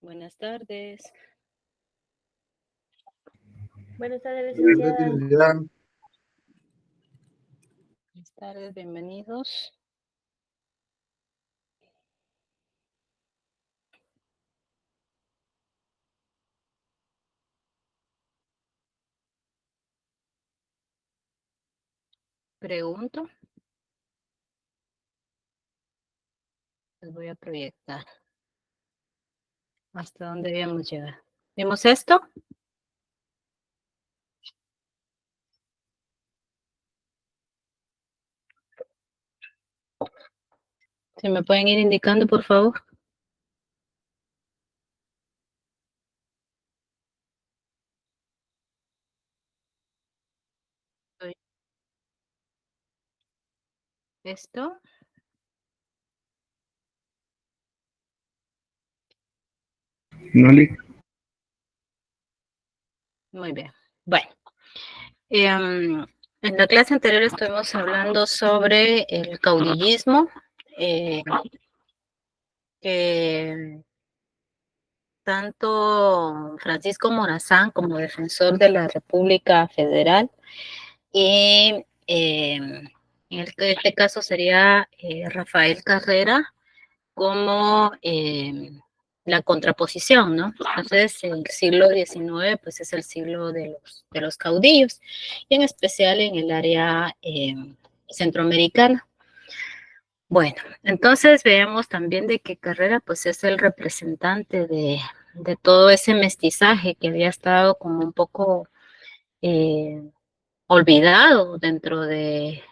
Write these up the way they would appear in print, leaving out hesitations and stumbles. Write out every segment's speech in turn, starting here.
Buenas tardes. Buenas tardes, licenciada. Buenas tardes, bienvenidos. Pregunto. Les voy a proyectar. ¿Hasta dónde debemos llegar? ¿Vimos esto? ¿Se me pueden ir indicando, por favor? ¿Esto? No le... Muy bien. Bueno. En la clase anterior estuvimos hablando sobre el caudillismo, que tanto Francisco Morazán como defensor de la República Federal y en este caso sería Rafael Carrera como la contraposición, ¿no? Entonces el siglo XIX pues es el siglo de los caudillos y en especial en el área centroamericana. Bueno, entonces veamos también de que Carrera pues es el representante de todo ese mestizaje que había estado como un poco olvidado dentro de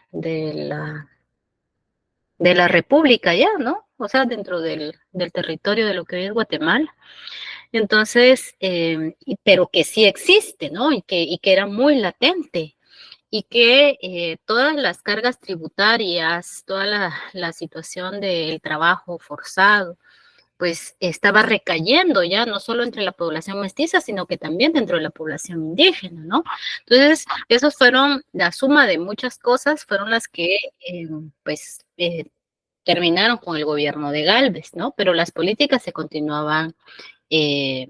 la República ya, ¿no? O sea, dentro del territorio de lo que hoy es Guatemala. Entonces, pero que sí existe, ¿no? Y que era muy latente. Y que todas las cargas tributarias, toda la situación del trabajo forzado, pues estaba recayendo ya no solo entre la población mestiza, sino que también dentro de la población indígena, ¿no? Entonces, esos fueron la suma de muchas cosas, fueron las que, terminaron con el gobierno de Gálvez, ¿no? Pero las políticas se continuaban eh,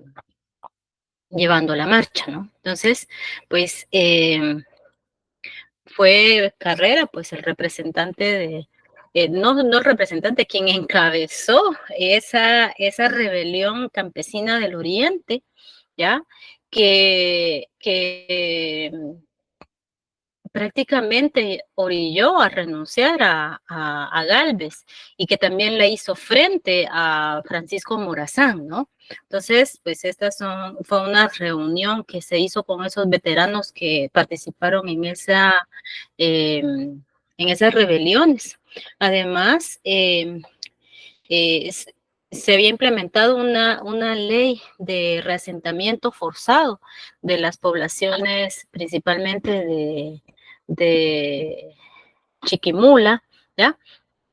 llevando la marcha, ¿no? Entonces, pues fue Carrera, pues el representante no el representante, quien encabezó esa rebelión campesina del Oriente, ¿ya? Que prácticamente orilló a renunciar a Gálvez y que también le hizo frente a Francisco Morazán, ¿no? Entonces, pues fue una reunión que se hizo con esos veteranos que participaron en esas rebeliones. Además, eh, se había implementado una ley de reasentamiento forzado de las poblaciones, principalmente de Chiquimula, ¿ya?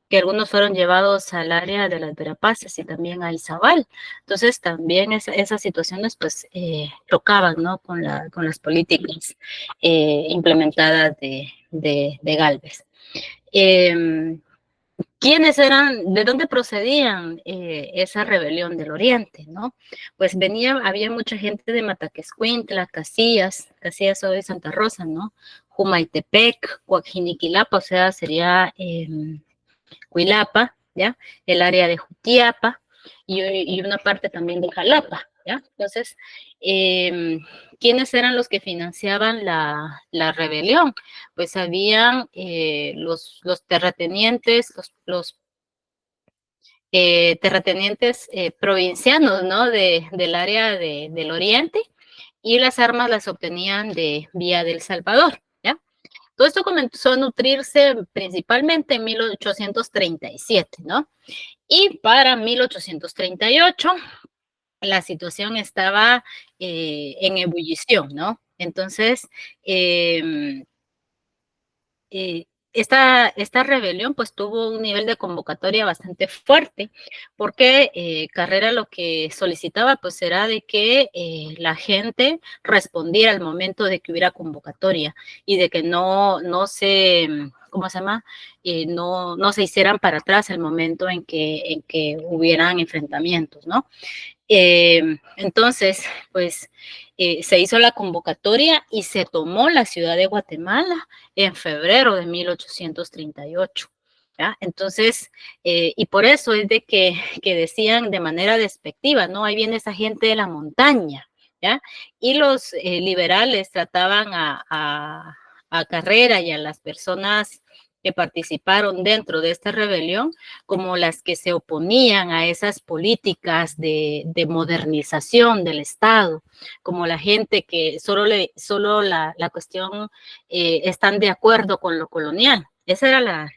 Que algunos fueron llevados al área de las Verapaces y también a Izabal. Entonces también esas situaciones pues chocaban, ¿no? Con las políticas implementadas de Gálvez. ¿Quiénes eran, de dónde procedían esa rebelión del Oriente, no? Pues había mucha gente de Mataquescuintla, Casillas hoy Santa Rosa, ¿no? Jumaitepec, Coajiniquilapa, o sea, sería Cuilapa, ¿ya? El área de Jutiapa y una parte también de Jalapa, ¿ya? Entonces, ¿quiénes eran los que financiaban la rebelión? Pues habían los terratenientes, los terratenientes provincianos, ¿no? Del área del oriente, y las armas las obtenían de Vía del Salvador, ¿ya? Todo esto comenzó a nutrirse principalmente en 1837, ¿no? Y para 1838 la situación estaba en ebullición, ¿no? Entonces, esta rebelión pues tuvo un nivel de convocatoria bastante fuerte porque Carrera lo que solicitaba pues era de que la gente respondiera al momento de que hubiera convocatoria y de que no se, ¿cómo se llama? No se hicieran para atrás el momento en que hubieran enfrentamientos, ¿no? Entonces, pues se hizo la convocatoria y se tomó la ciudad de Guatemala en febrero de 1838. ¿Ya? Entonces, y por eso es de que decían de manera despectiva, ¿no? Ahí viene esa gente de la montaña, ¿ya? Y los liberales trataban a Carrera y a las personas que participaron dentro de esta rebelión como las que se oponían a esas políticas de modernización del Estado, como la gente que solo la cuestión están de acuerdo con lo colonial. Ese era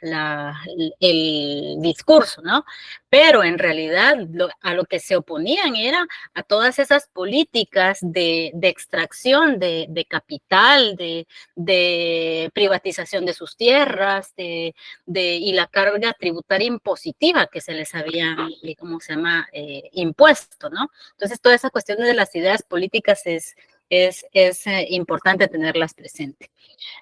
el discurso, ¿no? Pero en realidad a lo que se oponían era a todas esas políticas de extracción de capital, de privatización de sus tierras, y la carga tributaria impositiva que se les había, ¿cómo se llama?, impuesto, ¿no? Entonces, toda esa cuestión de las ideas políticas es importante tenerlas presentes.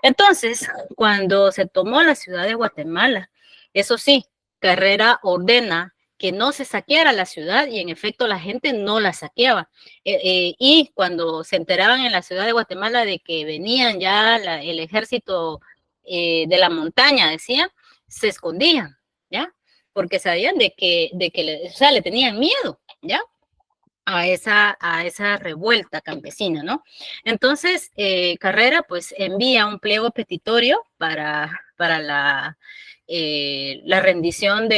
Entonces, cuando se tomó la ciudad de Guatemala, eso sí, Carrera ordena que no se saqueara la ciudad y en efecto la gente no la saqueaba. Y cuando se enteraban en la ciudad de Guatemala de que venían ya el ejército de la montaña, decían, se escondían, ¿ya? Porque sabían o sea, le tenían miedo, ¿ya? A esa revuelta campesina, ¿no? Entonces, Carrera pues envía un pliego petitorio para la rendición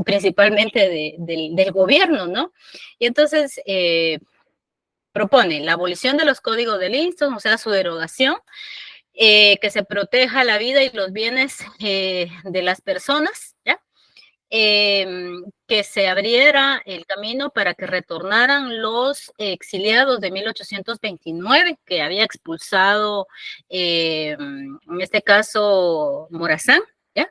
principalmente del gobierno, ¿no? Y entonces propone la abolición de los códigos de Livingston, o sea, su derogación, que se proteja la vida y los bienes de las personas, ¿ya? Que se abriera el camino para que retornaran los exiliados de 1829 que había expulsado, en este caso, Morazán, ¿ya?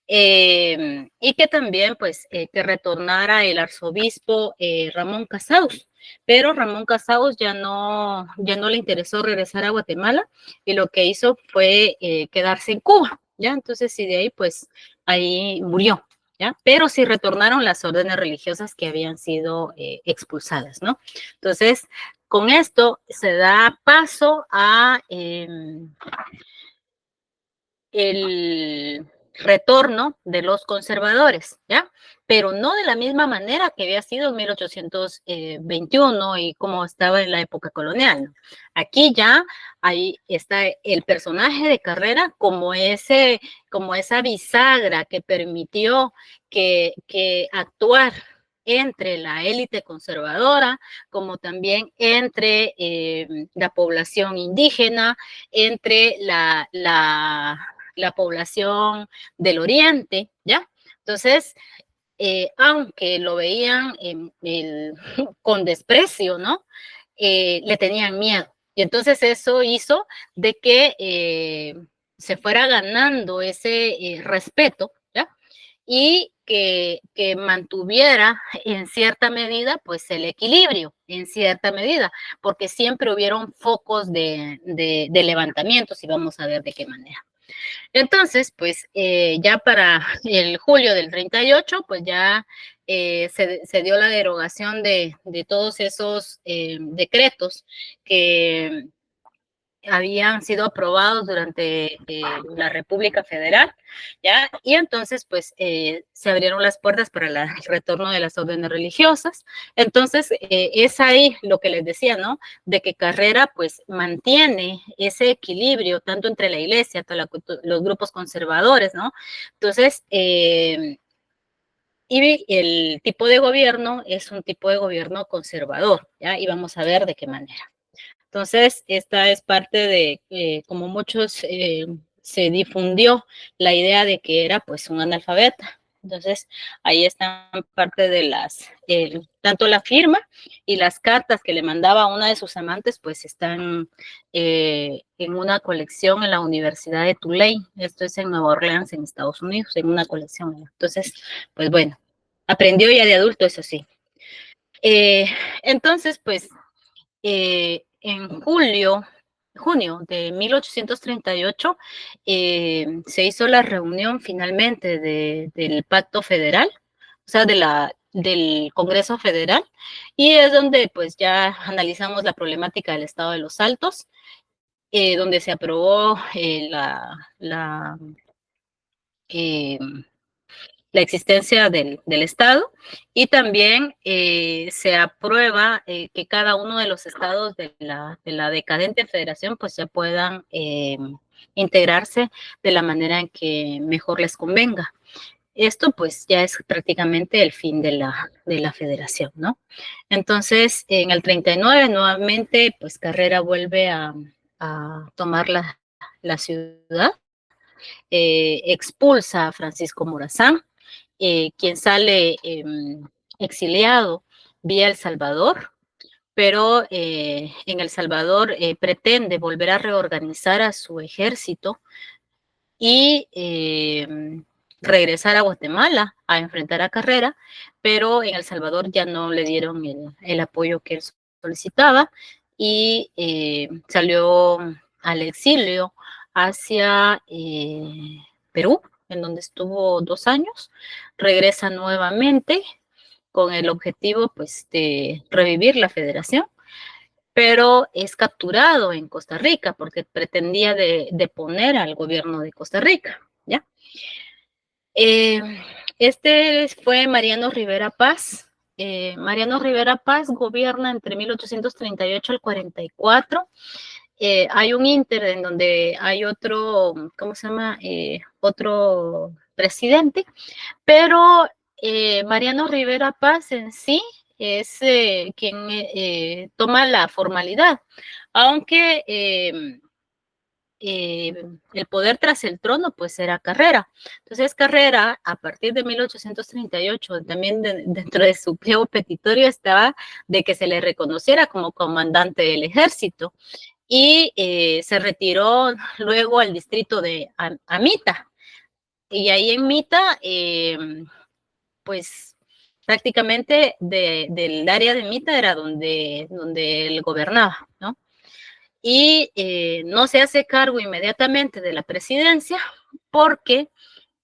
Y que también, pues, que retornara el arzobispo Ramón Casaus, pero Ramón Casaus ya no le interesó regresar a Guatemala y lo que hizo fue quedarse en Cuba, ¿ya? Entonces, y de ahí, pues, ahí murió. ¿Ya? Pero sí retornaron las órdenes religiosas que habían sido expulsadas, ¿no? Entonces, con esto se da paso a el retorno de los conservadores, ¿ya? Pero no de la misma manera que había sido en 1821 y como estaba en la época colonial, ¿no? Aquí ya ahí está el personaje de Carrera como esa bisagra que permitió que actuar entre la élite conservadora, como también entre la población indígena, entre la población del oriente, ¿ya? Entonces, aunque lo veían con desprecio, ¿no? Le tenían miedo. Y entonces eso hizo de que se fuera ganando ese respeto, ¿ya? Y que mantuviera en cierta medida, pues el equilibrio, en cierta medida, porque siempre hubieron focos de levantamientos y vamos a ver de qué manera. Entonces, pues ya para el julio del 38, pues ya se dio la derogación de todos esos decretos que habían sido aprobados durante la República Federal, ¿ya? Y entonces, pues, se abrieron las puertas para el retorno de las órdenes religiosas. Entonces, es ahí lo que les decía, ¿no? De que Carrera, pues, mantiene ese equilibrio tanto entre la iglesia, los grupos conservadores, ¿no? Entonces, y el tipo de gobierno es un tipo de gobierno conservador, ¿ya? Y vamos a ver de qué manera. Entonces, esta es parte de, como muchos, se difundió la idea de que era pues un analfabeta. Entonces, ahí están parte de tanto la firma y las cartas que le mandaba a una de sus amantes, pues están en una colección en la Universidad de Tulane. Esto es en Nueva Orleans, en Estados Unidos, en una colección. Entonces, pues bueno, aprendió ya de adulto, eso sí. Entonces, pues, en junio de 1838 se hizo la reunión finalmente del Pacto Federal, o sea, del Congreso Federal, y es donde pues ya analizamos la problemática del Estado de los Altos, donde se aprobó eh, la existencia del Estado, y también se aprueba que cada uno de los estados de la decadente federación pues ya puedan integrarse de la manera en que mejor les convenga. Esto pues ya es prácticamente el fin de la federación, ¿no? Entonces, en el 39 nuevamente pues Carrera vuelve a tomar la ciudad, expulsa a Francisco Morazán, quien sale exiliado vía El Salvador, pero en El Salvador pretende volver a reorganizar a su ejército y regresar a Guatemala a enfrentar a Carrera, pero en El Salvador ya no le dieron el apoyo que él solicitaba, y salió al exilio hacia Perú, en donde estuvo 2 años. Regresa nuevamente con el objetivo pues de revivir la federación, pero es capturado en Costa Rica porque pretendía deponer al gobierno de Costa Rica, ¿ya? Este fue Mariano Rivera Paz. Mariano Rivera Paz gobierna entre 1838 al 44. Hay un ínter en donde hay otro, ¿cómo se llama? Otro presidente, pero Mariano Rivera Paz en sí es quien toma la formalidad, aunque el poder tras el trono pues era Carrera. Entonces Carrera, a partir de 1838, también dentro de su pliego petitorio estaba de que se le reconociera como comandante del ejército, y se retiró luego al distrito de Amita, y ahí en Mita pues prácticamente del área de Mita era donde él gobernaba, ¿no? Y no se hace cargo inmediatamente de la presidencia porque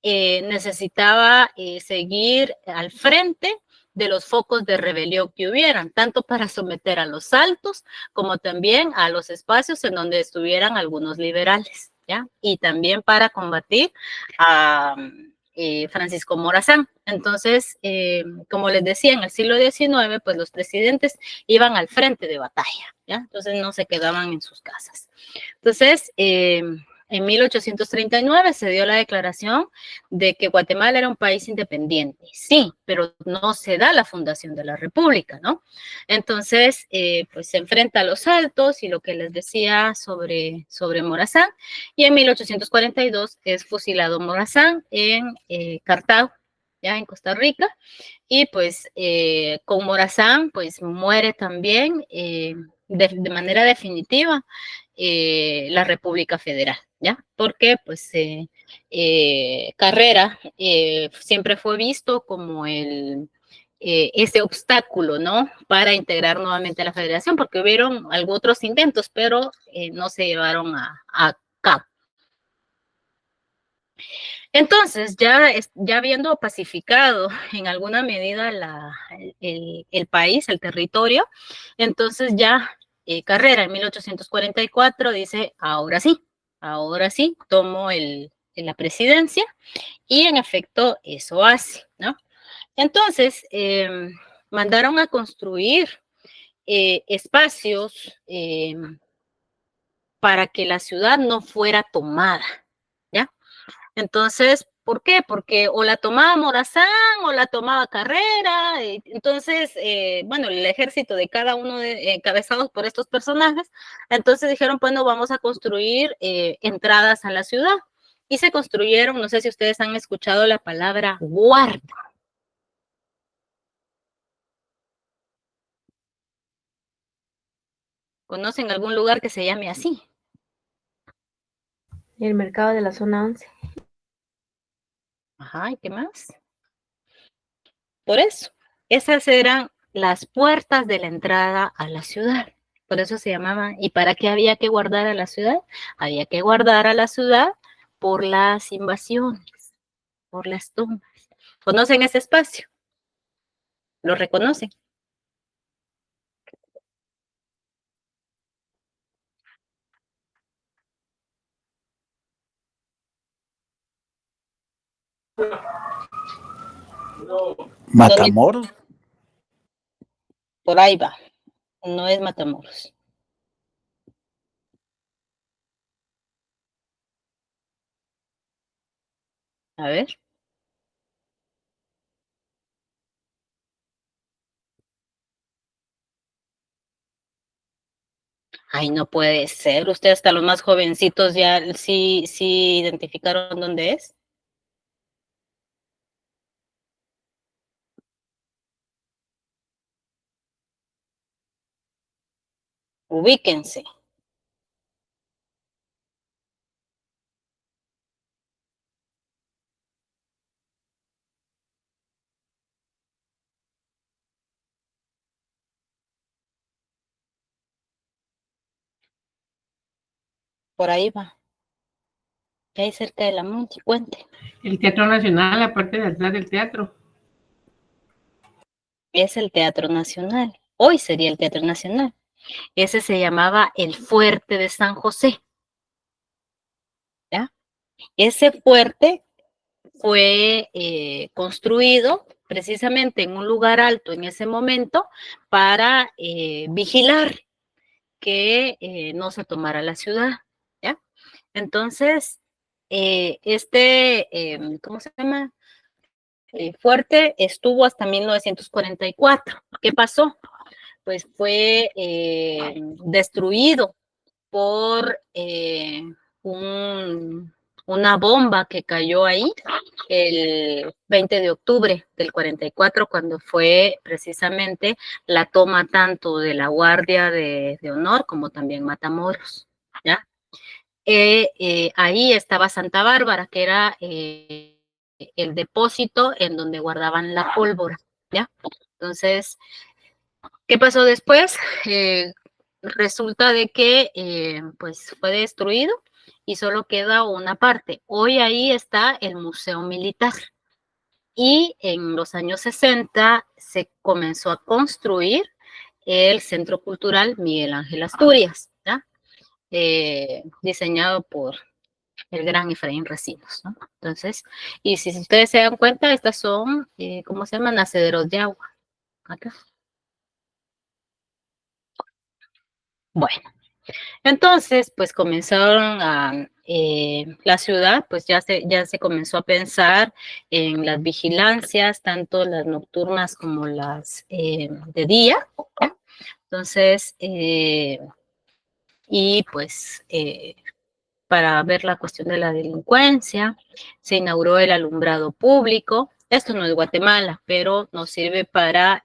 necesitaba seguir al frente de los focos de rebelión que hubieran, tanto para someter a los altos como también a los espacios en donde estuvieran algunos liberales, ¿ya? Y también para combatir a Francisco Morazán. Entonces, como les decía, en el siglo XIX, pues los presidentes iban al frente de batalla, ¿ya? Entonces no se quedaban en sus casas. Entonces, en 1839 se dio la declaración de que Guatemala era un país independiente, sí, pero no se da la fundación de la República, ¿no? Entonces, pues se enfrenta a los altos y lo que les decía sobre Morazán, y en 1842 es fusilado Morazán en Cartago, ya en Costa Rica, y pues con Morazán pues muere también de manera definitiva la República Federal, ¿ya? Porque pues Carrera siempre fue visto como ese obstáculo, ¿no? Para integrar nuevamente a la federación, porque hubieron algunos otros intentos, pero no se llevaron a cabo. Entonces, ya habiendo pacificado en alguna medida el país, el territorio, entonces ya Carrera en 1844 dice, ahora sí, tomo la presidencia, y en efecto eso hace, ¿no? Entonces, mandaron a construir espacios para que la ciudad no fuera tomada, ¿ya? Entonces, ¿por qué? Porque o la tomaba Morazán o la tomaba Carrera. Entonces, bueno, el ejército de cada uno encabezados por estos personajes, entonces dijeron, bueno, vamos a construir entradas a la ciudad. Y se construyeron, no sé si ustedes han escuchado la palabra guarda. ¿Conocen algún lugar que se llame así? El mercado de la zona 11. Ajá, ¿y qué más? Por eso, esas eran las puertas de la entrada a la ciudad. Por eso se llamaba. ¿Y para qué había que guardar a la ciudad? Había que guardar a la ciudad por las invasiones, por las tumbas. ¿Conocen ese espacio? ¿Lo reconocen? Matamoros. Por ahí va. No es Matamoros. A ver. Ay, no puede ser. Usted hasta los más jovencitos ya sí identificaron dónde es. Ubíquense. Por ahí va. Que hay cerca de la Monte, cuente. El Teatro Nacional, aparte de atrás del teatro. Es el Teatro Nacional. Hoy sería el Teatro Nacional. Ese se llamaba el Fuerte de San José. ¿Ya? Ese fuerte fue construido precisamente en un lugar alto en ese momento para vigilar que no se tomara la ciudad. ¿Ya? Entonces, ¿cómo se llama? Fuerte estuvo hasta 1944. ¿Qué pasó? Pues fue destruido por una bomba que cayó ahí el 20 de octubre del 44, cuando fue precisamente la toma tanto de la Guardia de Honor como también Matamoros, ¿ya? Ahí estaba Santa Bárbara, que era el depósito en donde guardaban la pólvora, ¿ya? Entonces, ¿qué pasó después? Resulta de que pues fue destruido y solo queda una parte. Hoy ahí está el Museo Militar. Y en los años 60 se comenzó a construir el Centro Cultural Miguel Ángel Asturias, ¿ya? Diseñado por el gran Efraín Recinos, ¿no? Entonces, y si ustedes se dan cuenta, estas son, ¿cómo se llaman? Nacederos de agua. Acá. Bueno, entonces, pues comenzaron la ciudad, pues ya se comenzó a pensar en las vigilancias, tanto las nocturnas como las de día, ¿ya? Entonces, y pues para ver la cuestión de la delincuencia, se inauguró el alumbrado público. Esto no es Guatemala, pero nos sirve para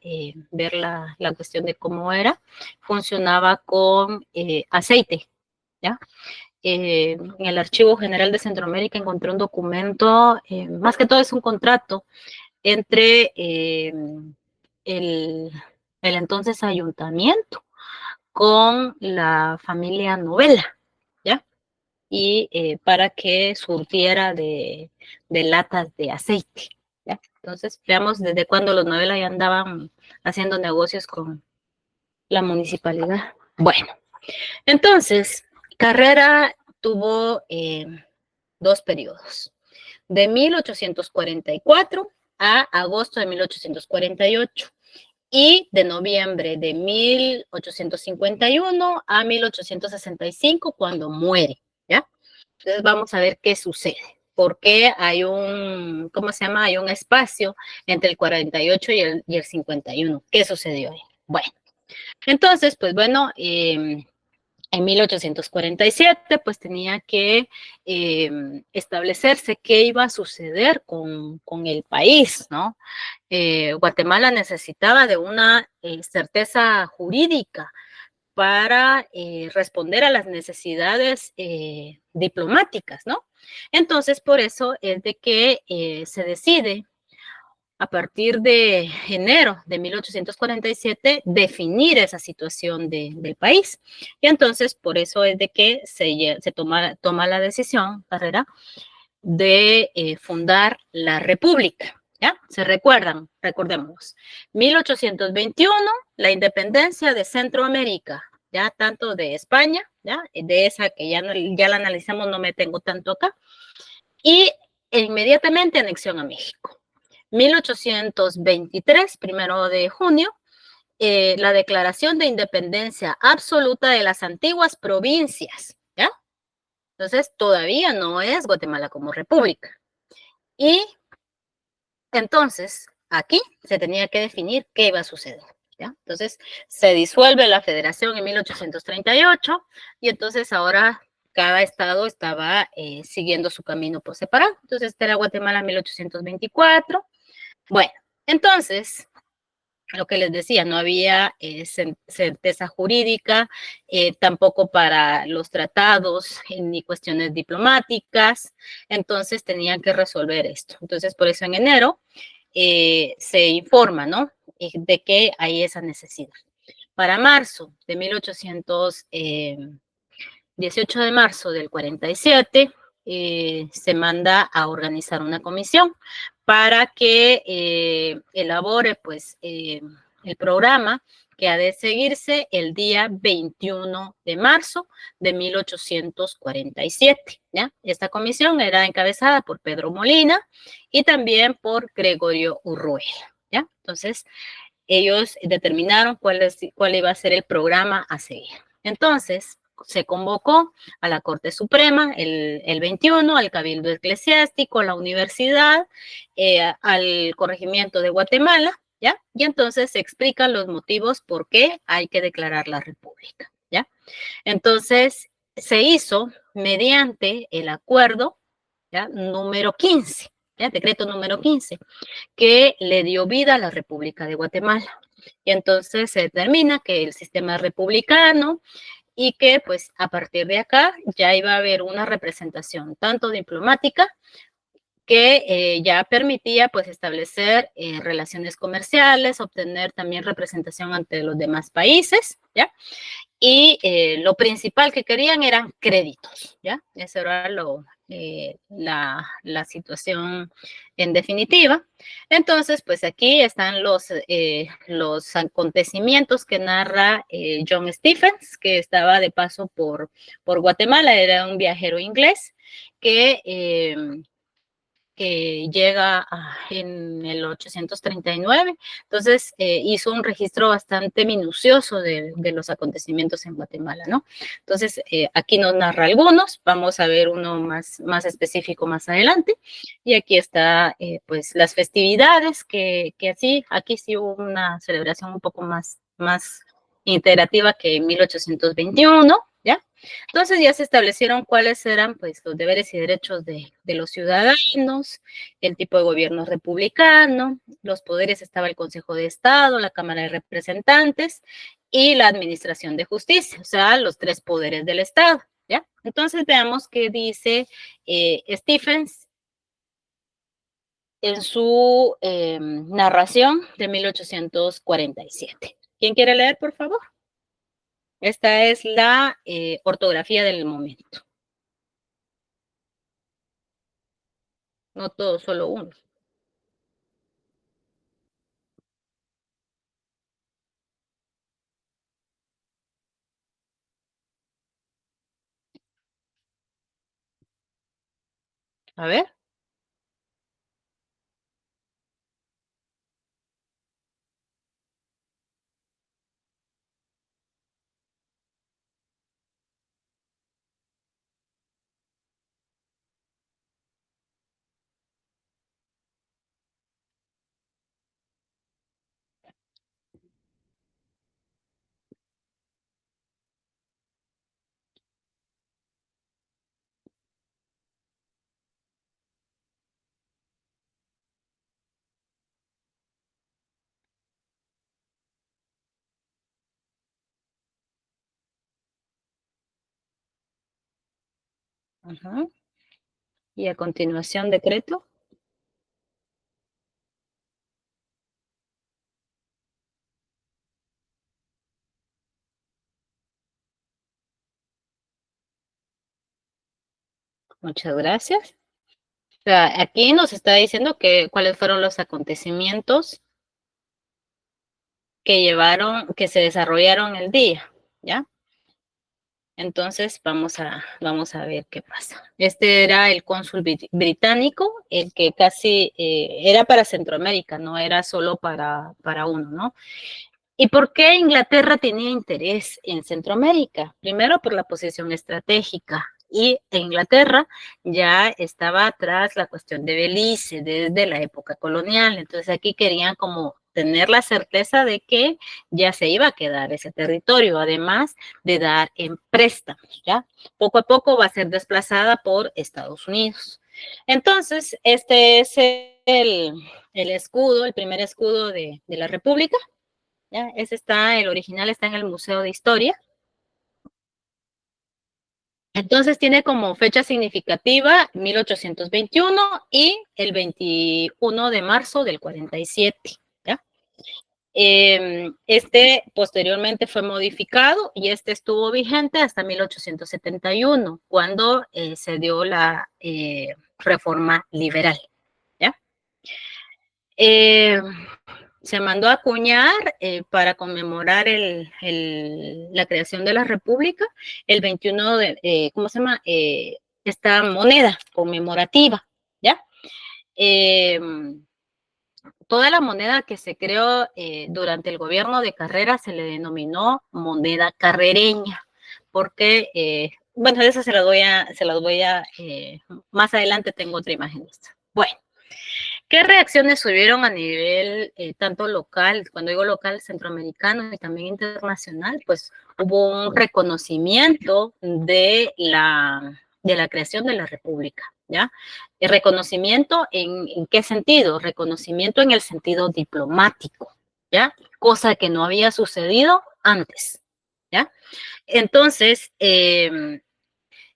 ver la cuestión de cómo era. Funcionaba con aceite, ¿ya? En el Archivo General de Centroamérica encontré un documento, más que todo es un contrato entre el, el entonces ayuntamiento con la familia Novela, ¿ya? Y para que surtiera de latas de aceite, ¿ya? Entonces, veamos desde cuándo los Novela ya andaban haciendo negocios con la municipalidad. Bueno, entonces, Carrera tuvo dos periodos, de 1844 a agosto de 1848 y de noviembre de 1851 a 1865 cuando muere, ¿ya? Entonces vamos a ver qué sucede. ¿Por qué hay un, cómo se llama? Hay un espacio entre el 48 y el 51. ¿Qué sucedió ahí? Bueno, entonces, pues bueno, en 1847, pues tenía que establecerse qué iba a suceder con el país, ¿no? Guatemala necesitaba de una certeza jurídica para responder a las necesidades diplomáticas, ¿no? Entonces, por eso es de que se decide a partir de enero de 1847 definir esa situación del país. Y entonces, por eso es de que se toma la decisión, Carrera, de fundar la República. ¿Ya? ¿Se recuerdan? Recordemos. 1821, la independencia de Centroamérica, ¿ya? Tanto de España, ¿ya? De esa que ya la analizamos, no me tengo tanto acá. Y inmediatamente anexión a México. 1823, 1 de junio, la declaración de independencia absoluta de las antiguas provincias, ¿ya? Entonces, todavía no es Guatemala como república. Y entonces, aquí se tenía que definir qué iba a suceder, ¿ya? Entonces, se disuelve la federación en 1838 y entonces ahora cada estado estaba siguiendo su camino por separado. Entonces, este era Guatemala en 1824. Bueno, entonces, lo que les decía, no había certeza jurídica, tampoco para los tratados ni cuestiones diplomáticas, entonces tenían que resolver esto. Entonces, por eso en enero se informa, ¿no? De que hay esa necesidad. Para marzo de 18 de marzo del 47, se manda a organizar una comisión para que elabore pues el programa que ha de seguirse el día 21 de marzo de 1847, ¿ya? Esta comisión era encabezada por Pedro Molina y también por Gregorio Urruela, ¿ya? Entonces, ellos determinaron cuál iba a ser el programa a seguir. Entonces, se convocó a la Corte Suprema el 21, al Cabildo Eclesiástico, a la universidad, al Corregimiento de Guatemala, ¿ya? Y entonces se explican los motivos por qué hay que declarar la República, ¿ya? Entonces, se hizo mediante el acuerdo, ¿ya? Número 15, ¿ya? Decreto número 15, que le dio vida a la República de Guatemala. Y entonces se determina que el sistema es republicano y que pues a partir de acá ya iba a haber una representación tanto diplomática que ya permitía pues establecer relaciones comerciales, obtener también representación ante los demás países, ¿ya? Y lo principal que querían eran créditos, ¿ya? Esa era la situación en definitiva. Entonces, pues aquí están los acontecimientos que narra John Stephens, que estaba de paso por Guatemala, era un viajero inglés que llega en el 839. Entonces, hizo un registro bastante minucioso de los acontecimientos en Guatemala, ¿no? Entonces, aquí nos narra algunos, vamos a ver uno más específico más adelante, y aquí está, pues, las festividades, que así, aquí sí hubo una celebración un poco más integrativa que en 1821, ¿ya? Entonces ya se establecieron cuáles eran pues los deberes y derechos de los ciudadanos, el tipo de gobierno republicano, los poderes estaba el Consejo de Estado, la Cámara de Representantes y la Administración de Justicia, o sea, los tres poderes del Estado, ¿ya? Entonces veamos qué dice Stephens en su narración de 1847. ¿Quién quiere leer, por favor? Esta es la ortografía del momento. No todo, solo uno. A ver. Ajá. Y a continuación, decreto. Muchas gracias. sea, aquí nos está diciendo cuáles fueron los acontecimientos que se desarrollaron el día, ¿ya? Entonces, vamos a ver qué pasa. Este era el cónsul británico, el que casi era para Centroamérica, no era solo para uno, ¿no? ¿Y por qué Inglaterra tenía interés en Centroamérica? Primero, por la posición estratégica. Y en Inglaterra ya estaba atrás la cuestión de Belice desde la época colonial. Entonces aquí querían como tener la certeza de que ya se iba a quedar ese territorio, además de dar en préstamos, ¿ya? Poco a poco va a ser desplazada por Estados Unidos. Entonces, este es el escudo, el primer escudo de la República. ¿Ya? El original está en el Museo de Historia. Entonces tiene como fecha significativa 1821 y el 21 de marzo del 47. ¿Ya? Este posteriormente fue modificado y este estuvo vigente hasta 1871, cuando se dio la reforma liberal. ¿Ya? Se mandó a acuñar para conmemorar la creación de la República el 21 de, ¿cómo se llama? Esta moneda conmemorativa, ¿ya? Toda la moneda que se creó durante el gobierno de Carrera se le denominó moneda carrereña, porque, bueno, eso se las voy a más adelante tengo otra imagen de esto. Bueno. ¿Qué reacciones hubieron a nivel tanto local, cuando digo local, centroamericano y también internacional? Pues hubo un reconocimiento de la creación de la República, ¿ya? ¿El reconocimiento en qué sentido? Reconocimiento en el sentido diplomático, ¿ya? Cosa que no había sucedido antes, ¿ya? Entonces,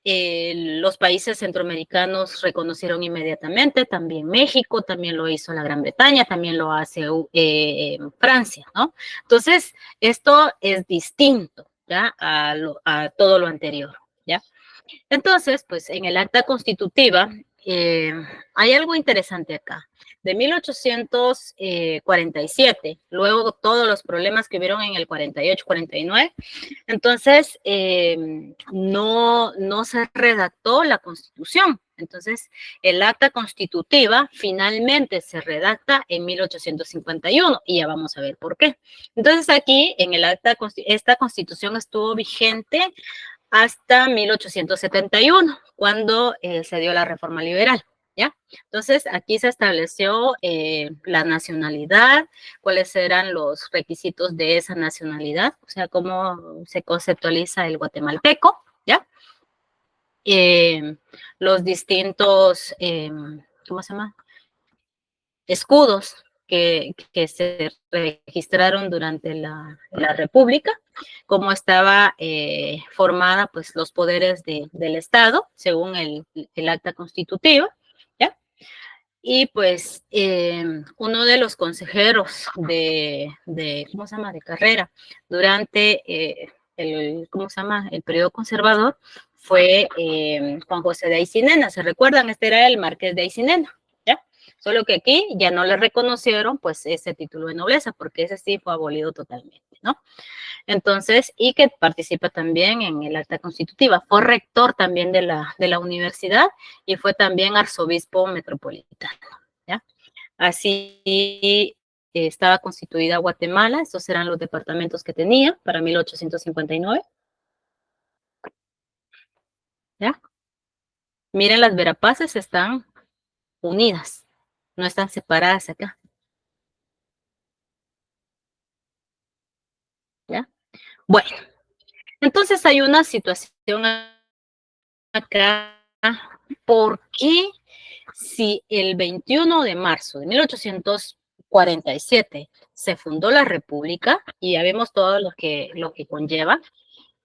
los países centroamericanos reconocieron inmediatamente, también México, también lo hizo la Gran Bretaña, también lo hace Francia, ¿no? Entonces, esto es distinto, ¿ya? A todo lo anterior, ¿ya? Entonces, pues en el acta constitutiva hay algo interesante acá. De 1847, luego todos los problemas que hubieron en el 48, 49, entonces no se redactó la Constitución. Entonces, el acta constitutiva finalmente se redacta en 1851 y ya vamos a ver por qué. Entonces, aquí en el acta, esta Constitución estuvo vigente hasta 1871, cuando se dio la reforma liberal, ¿ya? Entonces, aquí se estableció la nacionalidad, cuáles eran los requisitos de esa nacionalidad, o sea, cómo se conceptualiza el guatemalteco, ¿ya? Los distintos, ¿cómo se llama? Escudos que se registraron durante la República, cómo estaba formada pues los poderes del Estado según el acta constitutiva, ¿ya? Y pues uno de los consejeros ¿cómo se llama? De carrera durante ¿cómo se llama? El periodo conservador fue Juan José de Aycinena. ¿Se recuerdan? Este era el marqués de Aycinena, ¿ya? Solo que aquí ya no le reconocieron pues ese título de nobleza porque ese sí fue abolido totalmente, ¿no? Entonces, y que participa también en el acta constitutiva. Fue rector también de la universidad y fue también arzobispo metropolitano, ¿ya? Así estaba constituida Guatemala, estos eran los departamentos que tenía para 1859, ¿ya? Miren, las Verapaces están unidas, no están separadas acá, ¿ya? Bueno, entonces hay una situación acá, ¿por qué si el 21 de marzo de 1847 se fundó la República, y ya vemos todo lo que conlleva,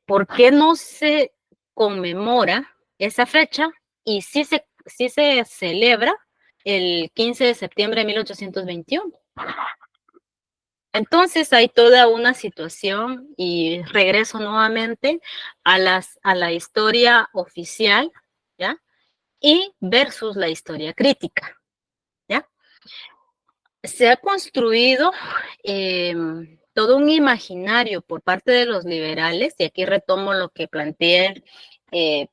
¿por qué no se conmemora esa fecha y sí se celebra el 15 de septiembre de 1821? Entonces hay toda una situación y regreso nuevamente a la historia oficial, ¿ya? y versus la historia crítica, ¿ya? Se ha construido todo un imaginario por parte de los liberales, y aquí retomo lo que planteé,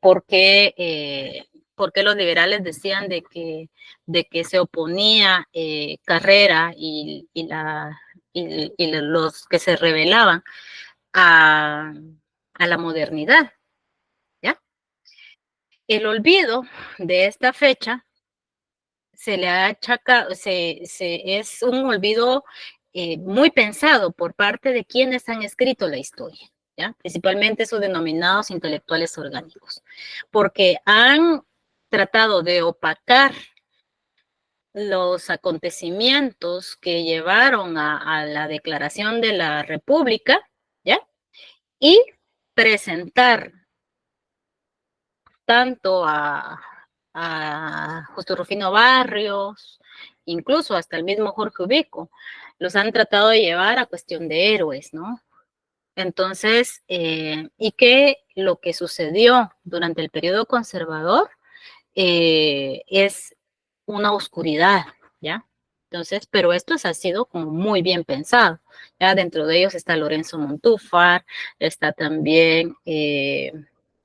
por qué los liberales decían de que se oponía Carrera y los que se rebelaban a la modernidad, ¿ya? El olvido de esta fecha se le ha achacado, es un olvido muy pensado por parte de quienes han escrito la historia, ¿ya? Principalmente esos denominados intelectuales orgánicos, porque han tratado de opacar los acontecimientos que llevaron a la declaración de la República, ¿ya? Y presentar tanto a Justo Rufino Barrios, incluso hasta el mismo Jorge Ubico, los han tratado de llevar a cuestión de héroes, ¿no? Entonces, y que lo que sucedió durante el periodo conservador es una oscuridad, ¿ya? Entonces, pero esto ha sido como muy bien pensado, ¿ya? Dentro de ellos está Lorenzo Montúfar, está también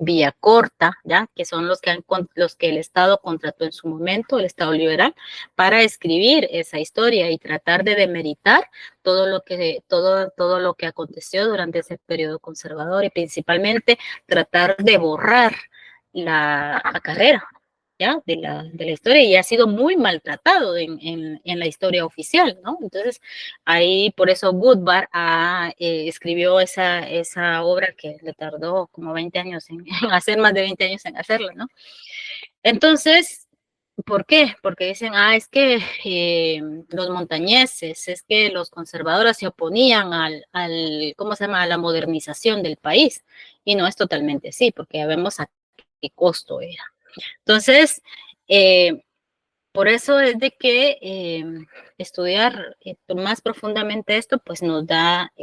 Villacorta, ¿ya? Que son los que el Estado contrató en su momento, el Estado liberal, para escribir esa historia y tratar de demeritar todo lo que aconteció durante ese periodo conservador, y principalmente tratar de borrar la carrera, ¿ya? De la historia, y ha sido muy maltratado en la historia oficial, ¿no? Entonces, ahí por eso Woodward escribió esa obra que le tardó como 20 años en hacer, más de 20 años en hacerla, ¿no? Entonces, ¿por qué? Porque dicen, es que los montañeses, es que los conservadores se oponían ¿cómo se llama?, a la modernización del país, y no es totalmente así, porque ya vemos a qué costo era. Entonces, por eso es de que estudiar más profundamente esto, pues nos da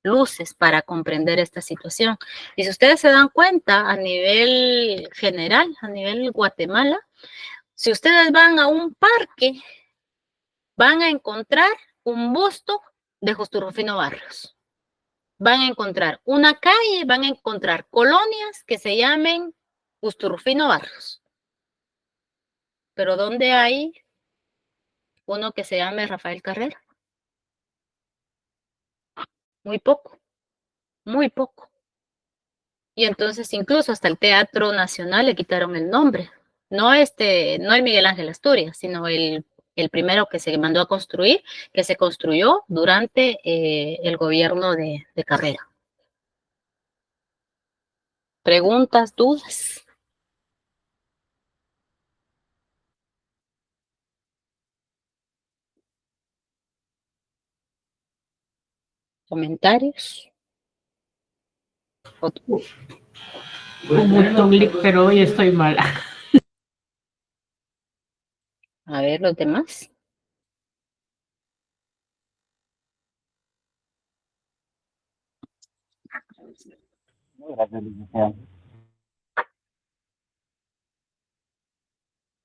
luces para comprender esta situación. Y si ustedes se dan cuenta, a nivel general, a nivel Guatemala, si ustedes van a un parque, van a encontrar un busto de Justo Rufino Barrios. Van a encontrar una calle, van a encontrar colonias que se llamen Justo Rufino Barrios. Pero ¿dónde hay uno que se llame Rafael Carrera? Muy poco, muy poco. Y entonces incluso hasta el Teatro Nacional le quitaron el nombre. No el Miguel Ángel Asturias, sino el primero que se mandó a construir, que se construyó durante el gobierno de Carrera. ¿Preguntas, dudas? ¿Comentarios? Un clic, pero hoy estoy mala. A ver, los demás. Gracias, licenciada.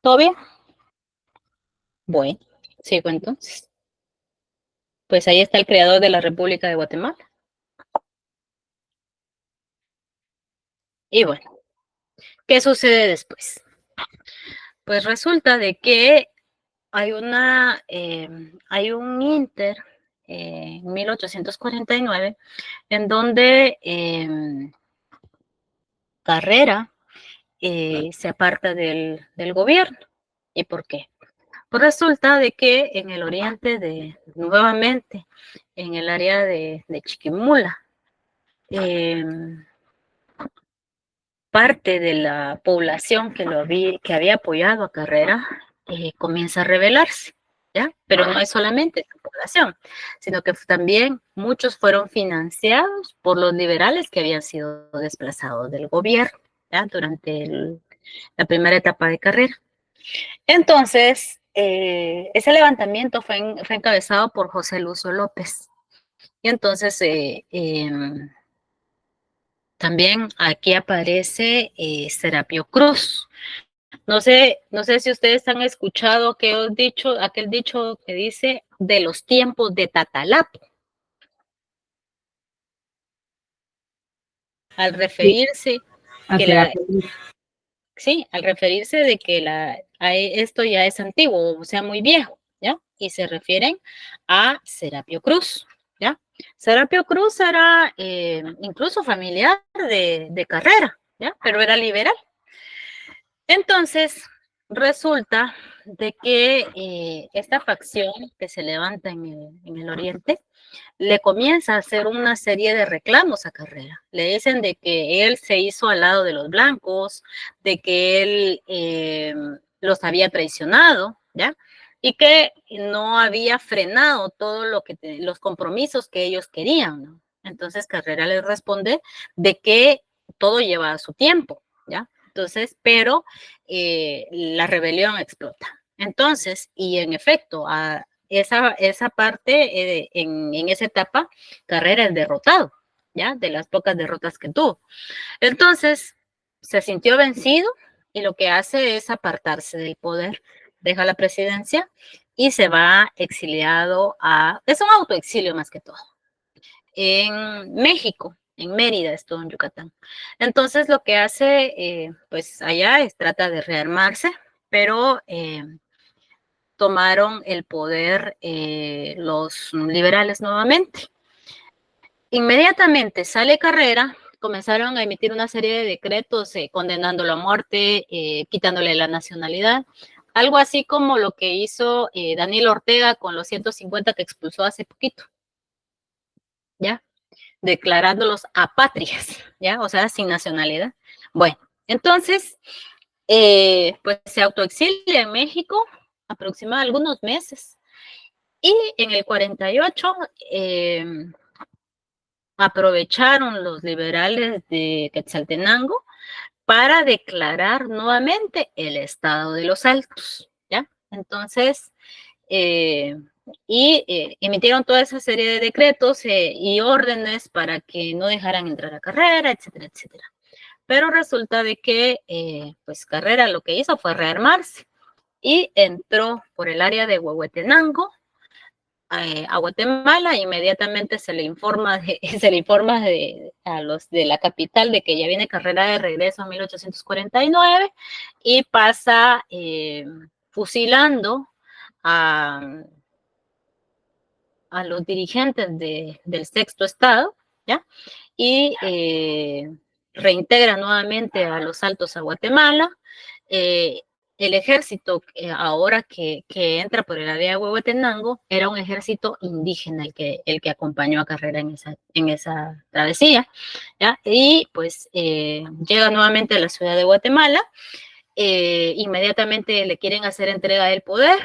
¿Todo bien? Bueno, sigo entonces. Pues ahí está el creador de la República de Guatemala. Y bueno, ¿qué sucede después? Pues resulta de que hay un inter en 1849 en donde Carrera se aparta del gobierno. ¿Y por qué? Pues resulta de que en el oriente nuevamente, en el área de Chiquimula, parte de la población que había apoyado a Carrera comienza a rebelarse, ¿ya? Pero no es solamente esa población, sino que también muchos fueron financiados por los liberales que habían sido desplazados del gobierno, ¿ya? Durante la primera etapa de Carrera. Entonces, ese levantamiento fue encabezado por José Lucio López. Y entonces, también aquí aparece Serapio Cruz. No sé si ustedes han escuchado aquel dicho que dice de los tiempos de Tatalapo, al Sí, referirse que hacia la, sí, al referirse de que esto ya es antiguo, o sea, muy viejo, ¿ya? Y se refieren a Serapio Cruz, ¿ya? Serapio Cruz era incluso familiar de Carrera, ¿ya? Pero era liberal. Entonces, resulta de que esta facción que se levanta en el oriente le comienza a hacer una serie de reclamos a Carrera. Le dicen de que él se hizo al lado de los blancos, de que él los había traicionado, ¿ya? Y que no había frenado todo los compromisos que ellos querían, ¿no? Entonces Carrera les responde de que todo lleva a su tiempo, ¿ya? Entonces, pero la rebelión explota. Entonces, y en efecto, esa parte, en esa etapa, Carrera es derrotado, ¿ya? De las pocas derrotas que tuvo. Entonces, se sintió vencido y lo que hace es apartarse del poder, deja la presidencia y se va exiliado es un autoexilio más que todo, en México, en Mérida, esto en Yucatán. Entonces, lo que hace, pues allá es trata de rearmarse, pero tomaron el poder los liberales nuevamente. Inmediatamente sale Carrera, comenzaron a emitir una serie de decretos condenándolo a muerte, quitándole la nacionalidad, algo así como lo que hizo Daniel Ortega con los 150 que expulsó hace poquito, ¿ya? Declarándolos apátridas, ¿ya? O sea, sin nacionalidad. Bueno, entonces, pues se autoexilia en México aproximadamente algunos meses. Y en el 48 aprovecharon los liberales de Quetzaltenango para declarar nuevamente el estado de los Altos, ¿ya? Entonces, eh, emitieron toda esa serie de decretos y órdenes para que no dejaran entrar a Carrera, etcétera, etcétera. Pero resulta de que, pues Carrera lo que hizo fue rearmarse y entró por el área de Huehuetenango, a Guatemala. Inmediatamente se le informa a los de la capital de que ya viene Carrera de regreso en 1849 y pasa fusilando a, a los dirigentes del sexto estado, ¿ya? Y reintegra nuevamente a los altos a Guatemala. Eh, el ejército, ahora que entra por el área de Huehuetenango, era un ejército indígena el que acompañó a Carrera en esa travesía, ¿ya? Y pues llega nuevamente a la ciudad de Guatemala. Inmediatamente le quieren hacer entrega del poder,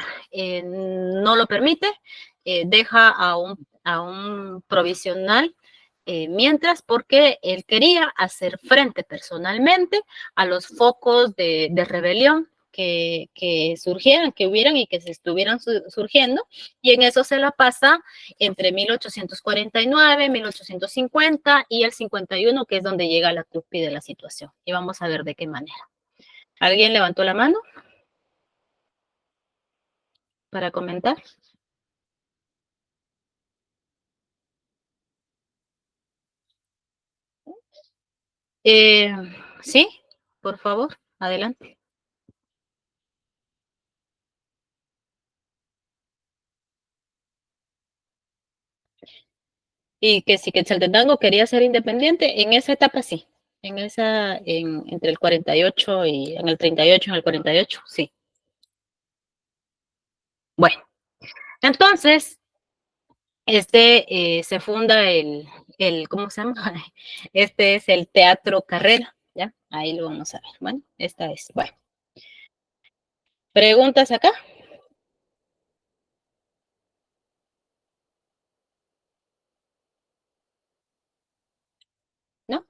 no lo permite, deja a un provisional mientras, porque él quería hacer frente personalmente a los focos de rebelión que surgieran, que hubieran y que se estuvieran surgiendo, y en eso se la pasa entre 1849, 1850 y el 51, que es donde llega la cúspide de la situación. Y vamos a ver de qué manera. ¿Alguien levantó la mano para comentar? Eh, sí, por favor, adelante. Y que si Quetzaltenango quería ser independiente, en esa etapa sí. Entre el 48 y en el 38, en el 48, sí. Bueno, entonces, se funda ¿cómo se llama? Este es el Teatro Carrera, ¿ya? Ahí lo vamos a ver. Bueno, esta es, bueno. ¿Preguntas acá? ¿No?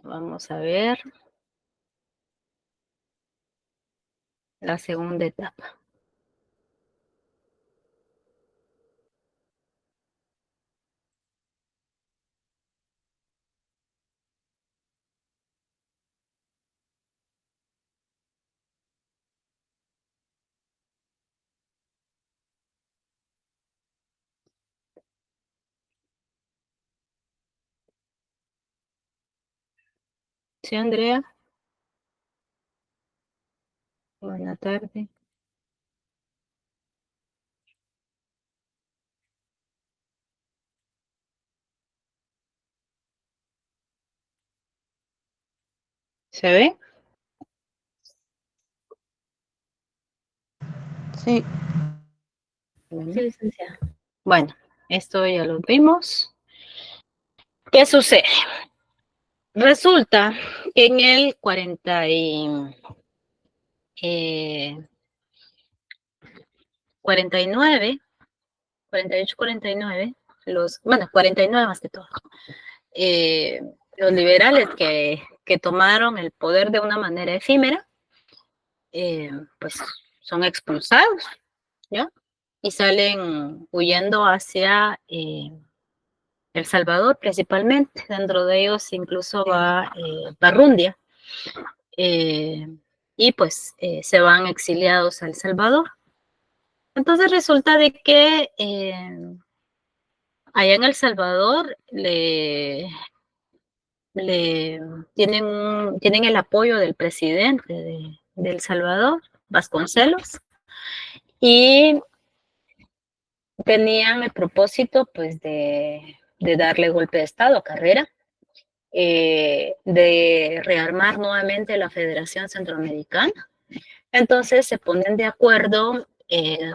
Vamos a ver la segunda etapa. Sí, Andrea. Buena tarde. ¿Se ve? Sí. Bueno. Sí, licenciada. Bueno, esto ya lo vimos. ¿Qué sucede? Resulta que en el 49, 48, 49, bueno, 49 más que todo, los liberales que tomaron el poder de una manera efímera, pues son expulsados, ¿ya? Y salen huyendo hacia El Salvador principalmente. Dentro de ellos incluso va Barrundia. Y pues se van exiliados a El Salvador. Entonces resulta de que allá en El Salvador tienen el apoyo del presidente de El Salvador, Vasconcelos, y tenían el propósito pues de darle golpe de Estado a Carrera, de rearmar nuevamente la Federación Centroamericana. Entonces se ponen de acuerdo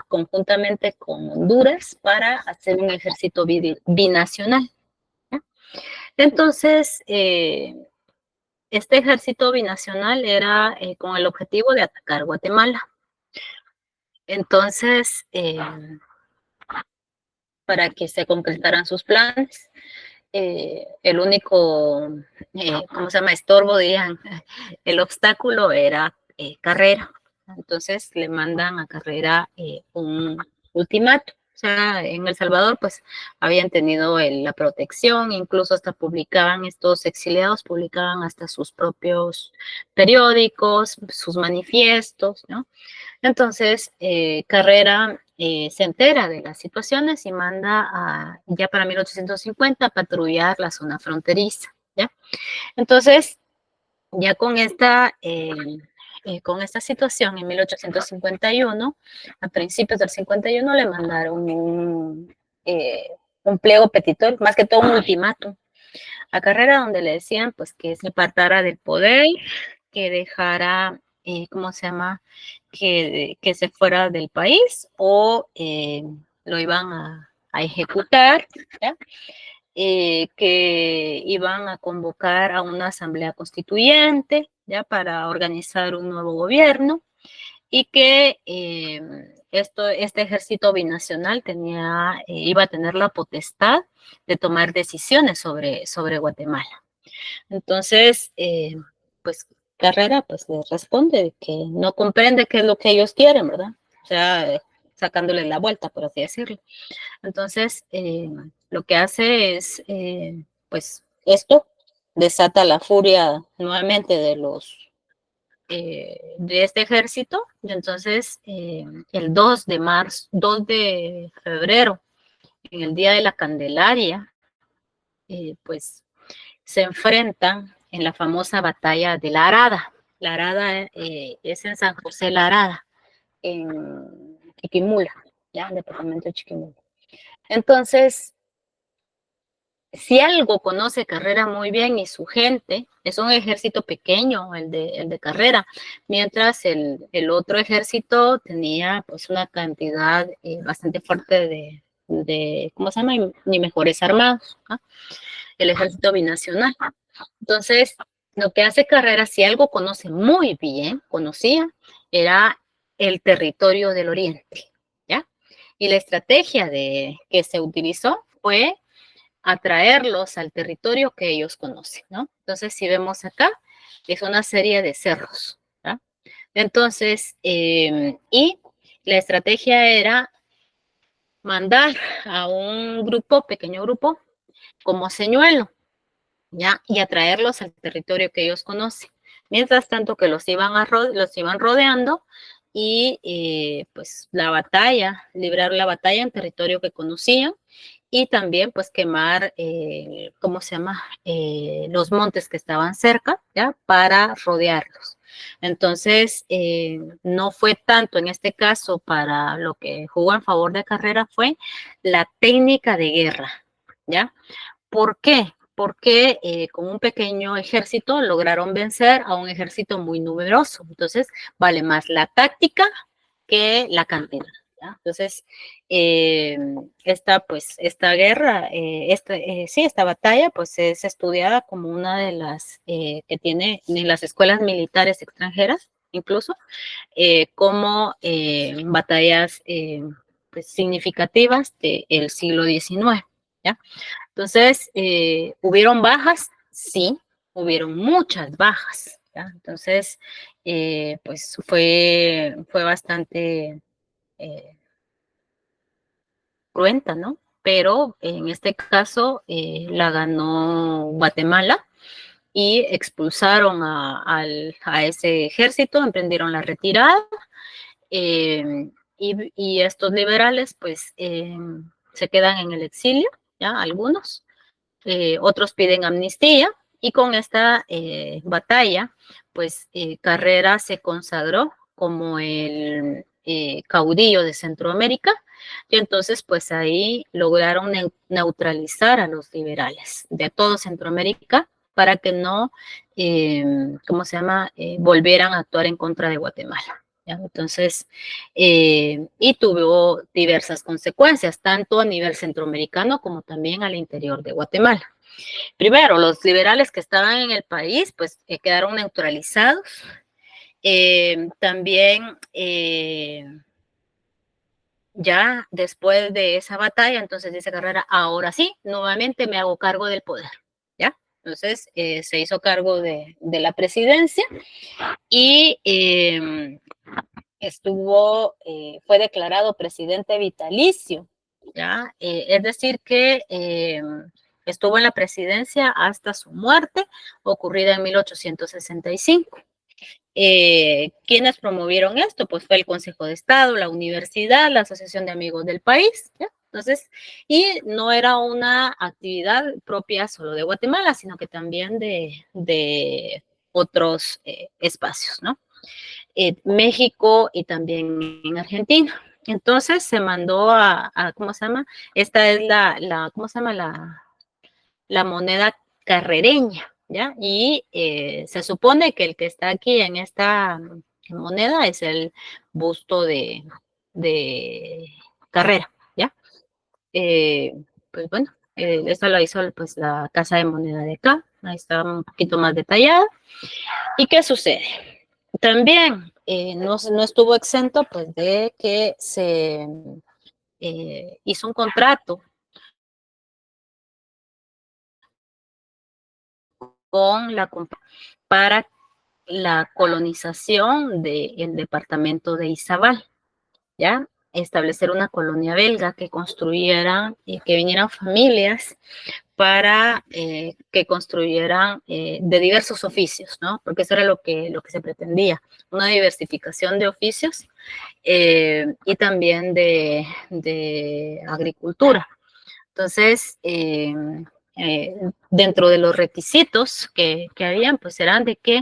conjuntamente con Honduras para hacer un ejército binacional. ¿No? Entonces, este ejército binacional era con el objetivo de atacar Guatemala. Entonces, para que se concretaran sus planes, el único, ¿cómo se llama? Estorbo, dirían, el obstáculo era Carrera. Entonces le mandan a Carrera un ultimato. O sea, en El Salvador pues habían tenido la protección, incluso hasta publicaban, estos exiliados publicaban hasta sus propios periódicos, sus manifiestos, ¿no? Entonces, Carrera se entera de las situaciones y manda ya para 1850 a patrullar la zona fronteriza, ¿ya? Entonces, ya con esta situación, en 1851, a principios del 51, le mandaron un pliego petitorio, más que todo un ultimátum, a Carrera, donde le decían pues que se apartara del poder, que dejara, ¿cómo se llama? Que se fuera del país o lo iban a ejecutar, ¿ya? Que iban a convocar a una asamblea constituyente, ¿ya? Para organizar un nuevo gobierno y que este ejército binacional iba a tener la potestad de tomar decisiones sobre Guatemala. Entonces, pues Carrera pues le responde que no comprende qué es lo que ellos quieren, ¿verdad? O sea, sacándole la vuelta, por así decirlo. Entonces, lo que hace es, pues, esto desata la furia nuevamente de este ejército. Y entonces, el 2 de febrero, en el Día de la Candelaria, pues se enfrentan en la famosa batalla de La Arada. La Arada es en San José La Arada, en Chiquimula, ya, el departamento de Chiquimula. Entonces, si algo conoce Carrera muy bien y su gente, es un ejército pequeño, el de Carrera, mientras el otro ejército tenía pues una cantidad bastante fuerte ¿cómo se llama? Ni mejores armados, ¿no? El ejército binacional. Entonces, lo que hace Carrera, si algo conoce muy bien, conocía, era el territorio del oriente, ¿ya? Y la estrategia que se utilizó fue atraerlos al territorio que ellos conocen, ¿no? Entonces, si vemos acá, es una serie de cerros, ¿ya? Entonces, y la estrategia era mandar a un pequeño grupo, como señuelo, ¿ya? Y atraerlos al territorio que ellos conocen. Mientras tanto que los iban rodeando y pues librar la batalla en territorio que conocían y también pues quemar, ¿cómo se llama? Los montes que estaban cerca, ¿ya? Para rodearlos. Entonces, no fue tanto en este caso para lo que jugó en favor de Carrera, fue la técnica de guerra, ¿ya? ¿Por qué? Porque con un pequeño ejército lograron vencer a un ejército muy numeroso. Entonces, vale más la táctica que la cantidad, ¿ya? Entonces, esta guerra, esta batalla, pues es estudiada como una de las que tiene en las escuelas militares extranjeras, incluso, como batallas pues, significativas del siglo XIX, ¿ya? Entonces, ¿hubieron bajas? Sí, hubieron muchas bajas, ¿ya? Entonces, pues fue bastante cruenta, ¿no? Pero en este caso la ganó Guatemala y expulsaron a ese ejército, emprendieron la retirada y estos liberales pues se quedan en el exilio, ¿ya? Algunos. Otros piden amnistía y con esta batalla, pues Carrera se consagró como el caudillo de Centroamérica y entonces pues ahí lograron neutralizar a los liberales de todo Centroamérica para que no, ¿cómo se llama?, volvieran a actuar en contra de Guatemala. ¿Ya? Entonces, y tuvo diversas consecuencias, tanto a nivel centroamericano como también al interior de Guatemala. Primero, los liberales que estaban en el país, pues quedaron neutralizados. También, ya después de esa batalla, entonces dice Carrera, ahora sí, nuevamente me hago cargo del poder, ¿ya? Entonces, se hizo cargo de la presidencia y fue declarado presidente vitalicio, ¿ya? Es decir que estuvo en la presidencia hasta su muerte, ocurrida en 1865. ¿Quiénes promovieron esto? Pues fue el Consejo de Estado, la universidad, la Asociación de Amigos del País, ¿ya? Entonces, y no era una actividad propia solo de Guatemala, sino que también de otros espacios, ¿no? México y también en Argentina. Entonces se mandó ¿cómo se llama? Esta es ¿cómo se llama? La moneda carrereña, ¿ya? Y se supone que el que está aquí en esta moneda es el busto de Carrera, ¿ya? Pues bueno, eso lo hizo pues la Casa de Moneda de acá, ahí está un poquito más detallada. ¿Y qué sucede? También no estuvo exento pues de que se hizo un contrato con la para la colonización del departamento de Izabal, ¿ya? Establecer una colonia belga que construyera y que vinieran familias para que construyeran de diversos oficios, ¿no? Porque eso era lo que se pretendía, una diversificación de oficios y también de agricultura. Entonces, dentro de los requisitos que habían, pues eran de que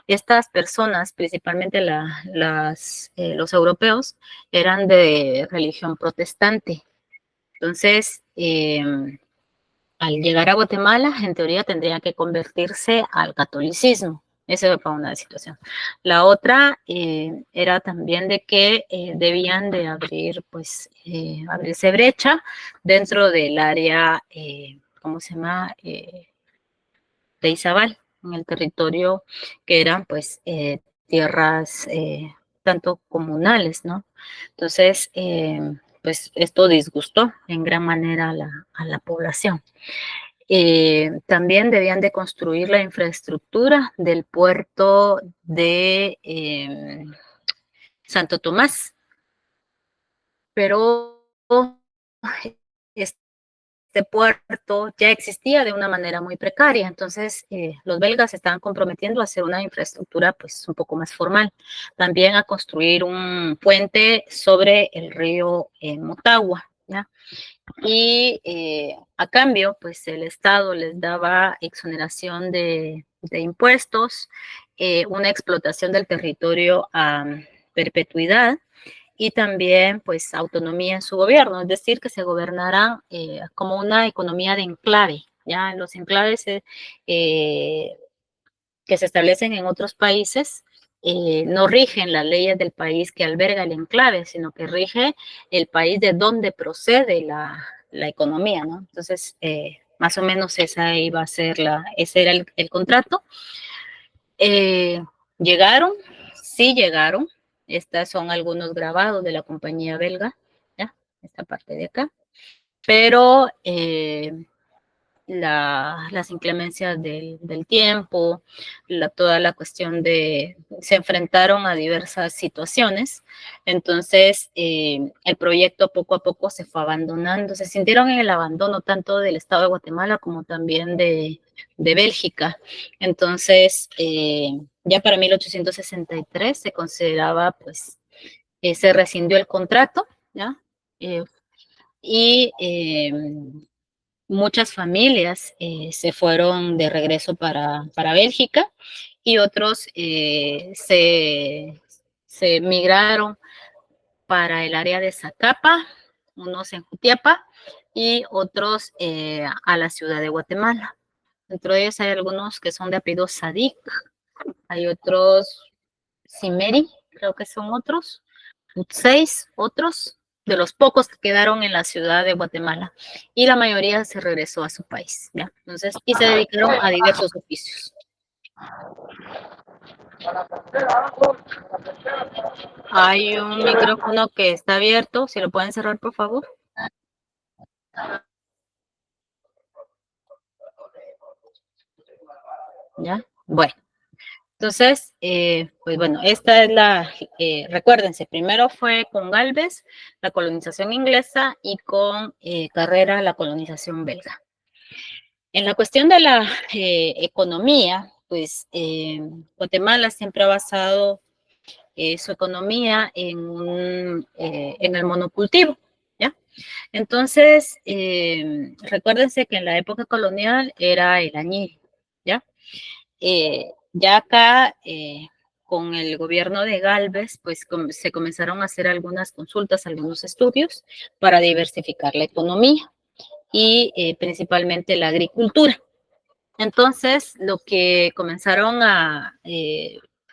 estas personas, principalmente los europeos, eran de religión protestante. Entonces, al llegar a Guatemala, en teoría tendrían que convertirse al catolicismo. Esa fue una situación. La otra era también de que debían de abrirse brecha dentro del área, ¿cómo se llama? De Izabal, en el territorio que eran pues tierras tanto comunales, ¿no? Entonces, pues esto disgustó en gran manera a la población. También debían de construir la infraestructura del puerto de Santo Tomás, pero este puerto ya existía de una manera muy precaria, entonces los belgas estaban comprometiendo a hacer una infraestructura pues un poco más formal, también a construir un puente sobre el río Motagua, ¿ya? Y a cambio, pues el Estado les daba exoneración de impuestos, una explotación del territorio a perpetuidad y también pues autonomía en su gobierno, es decir, que se gobernaran como una economía de enclave, ya los enclaves que se establecen en otros países no rigen las leyes del país que alberga el enclave, sino que rige el país de donde procede la economía, ¿no? Entonces, más o menos esa iba a ser ese era el contrato. Llegaron, sí llegaron. Estas son algunos grabados de la compañía belga, ¿ya? Esta parte de acá. Pero las inclemencias del tiempo, toda la cuestión se enfrentaron a diversas situaciones, entonces el proyecto poco a poco se fue abandonando, se sintieron en el abandono tanto del Estado de Guatemala como también de Bélgica, entonces ya para 1863 se consideraba, pues, se rescindió el contrato, ¿ya? Y muchas familias se fueron de regreso para Bélgica y otros se migraron para el área de Zacapa, unos en Jutiapa y otros a la ciudad de Guatemala. Dentro de ellos hay algunos que son de apellido Sadik, hay otros Simeri, creo que son otros, 6 otros de los pocos que quedaron en la ciudad de Guatemala y la mayoría se regresó a su país, ¿ya? Entonces, y se dedicaron a diversos oficios. Hay un micrófono que está abierto, si lo pueden cerrar, por favor. ¿Ya? Bueno. Entonces, pues bueno, esta es recuérdense, primero fue con Gálvez, la colonización inglesa, y con Carrera, la colonización belga. En la cuestión de la economía, pues Guatemala siempre ha basado su economía en el monocultivo, ¿ya? Entonces, recuérdense que en la época colonial era el añil, ¿ya? Ya acá, con el gobierno de Gálvez, pues se comenzaron a hacer algunas consultas, algunos estudios para diversificar la economía y principalmente la agricultura. Entonces, lo que comenzaron a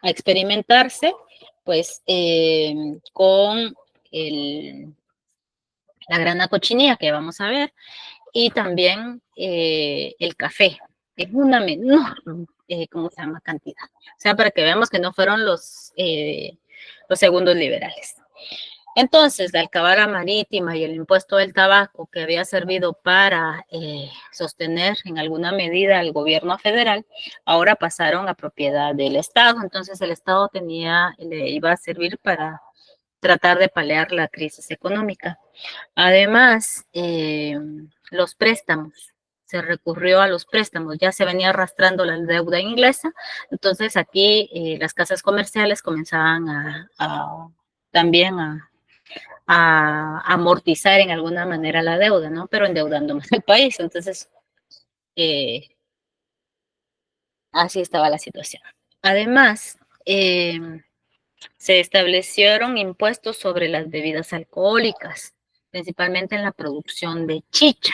experimentarse, pues con la grana cochinilla que vamos a ver, y también el café, en una menor, ¿cómo se llama? Cantidad. O sea, para que veamos que no fueron los segundos liberales. Entonces, la alcabala marítima y el impuesto del tabaco que había servido para sostener en alguna medida al gobierno federal, ahora pasaron a propiedad del Estado. Entonces, el Estado le iba a servir para tratar de paliar la crisis económica. Además, los préstamos, se recurrió a los préstamos, ya se venía arrastrando la deuda inglesa, entonces aquí las casas comerciales comenzaban también a amortizar en alguna manera la deuda, ¿no? Pero endeudando más el país, entonces así estaba la situación. Además, se establecieron impuestos sobre las bebidas alcohólicas, principalmente en la producción de chicha.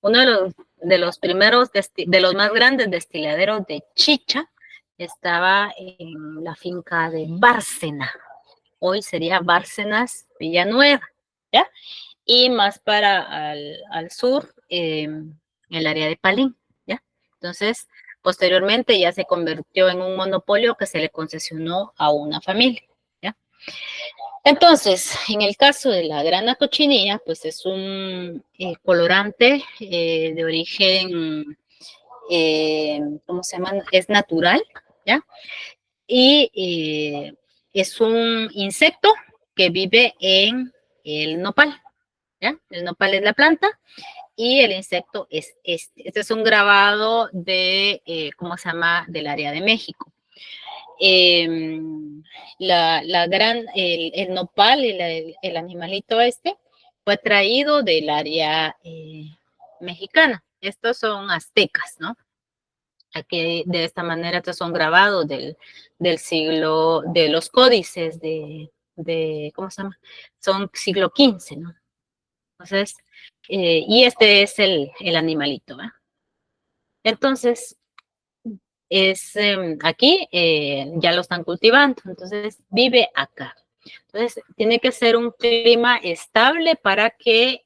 Uno de los primeros, de los más grandes destiladeros de chicha estaba en la finca de Bárcena. Hoy sería Bárcenas Villanueva, ¿ya? Y más para al sur, el área de Palín, ¿ya? Entonces, posteriormente ya se convirtió en un monopolio que se le concesionó a una familia, ¿ya? Entonces, en el caso de la grana cochinilla, pues es un colorante de origen, ¿cómo se llama? Es natural, ¿ya? Y es un insecto que vive en el nopal, ¿ya? El nopal es la planta y el insecto es este. Este es un grabado ¿cómo se llama? Del área de México. El nopal, el animalito este, fue traído del área mexicana. Estos son aztecas, ¿no? Aquí de esta manera estos son grabados del siglo, de los códices ¿cómo se llama? Son siglo XV, ¿no? Entonces, y este es el animalito, ¿verdad? Entonces, aquí ya lo están cultivando, entonces vive acá. Entonces, tiene que ser un clima estable para que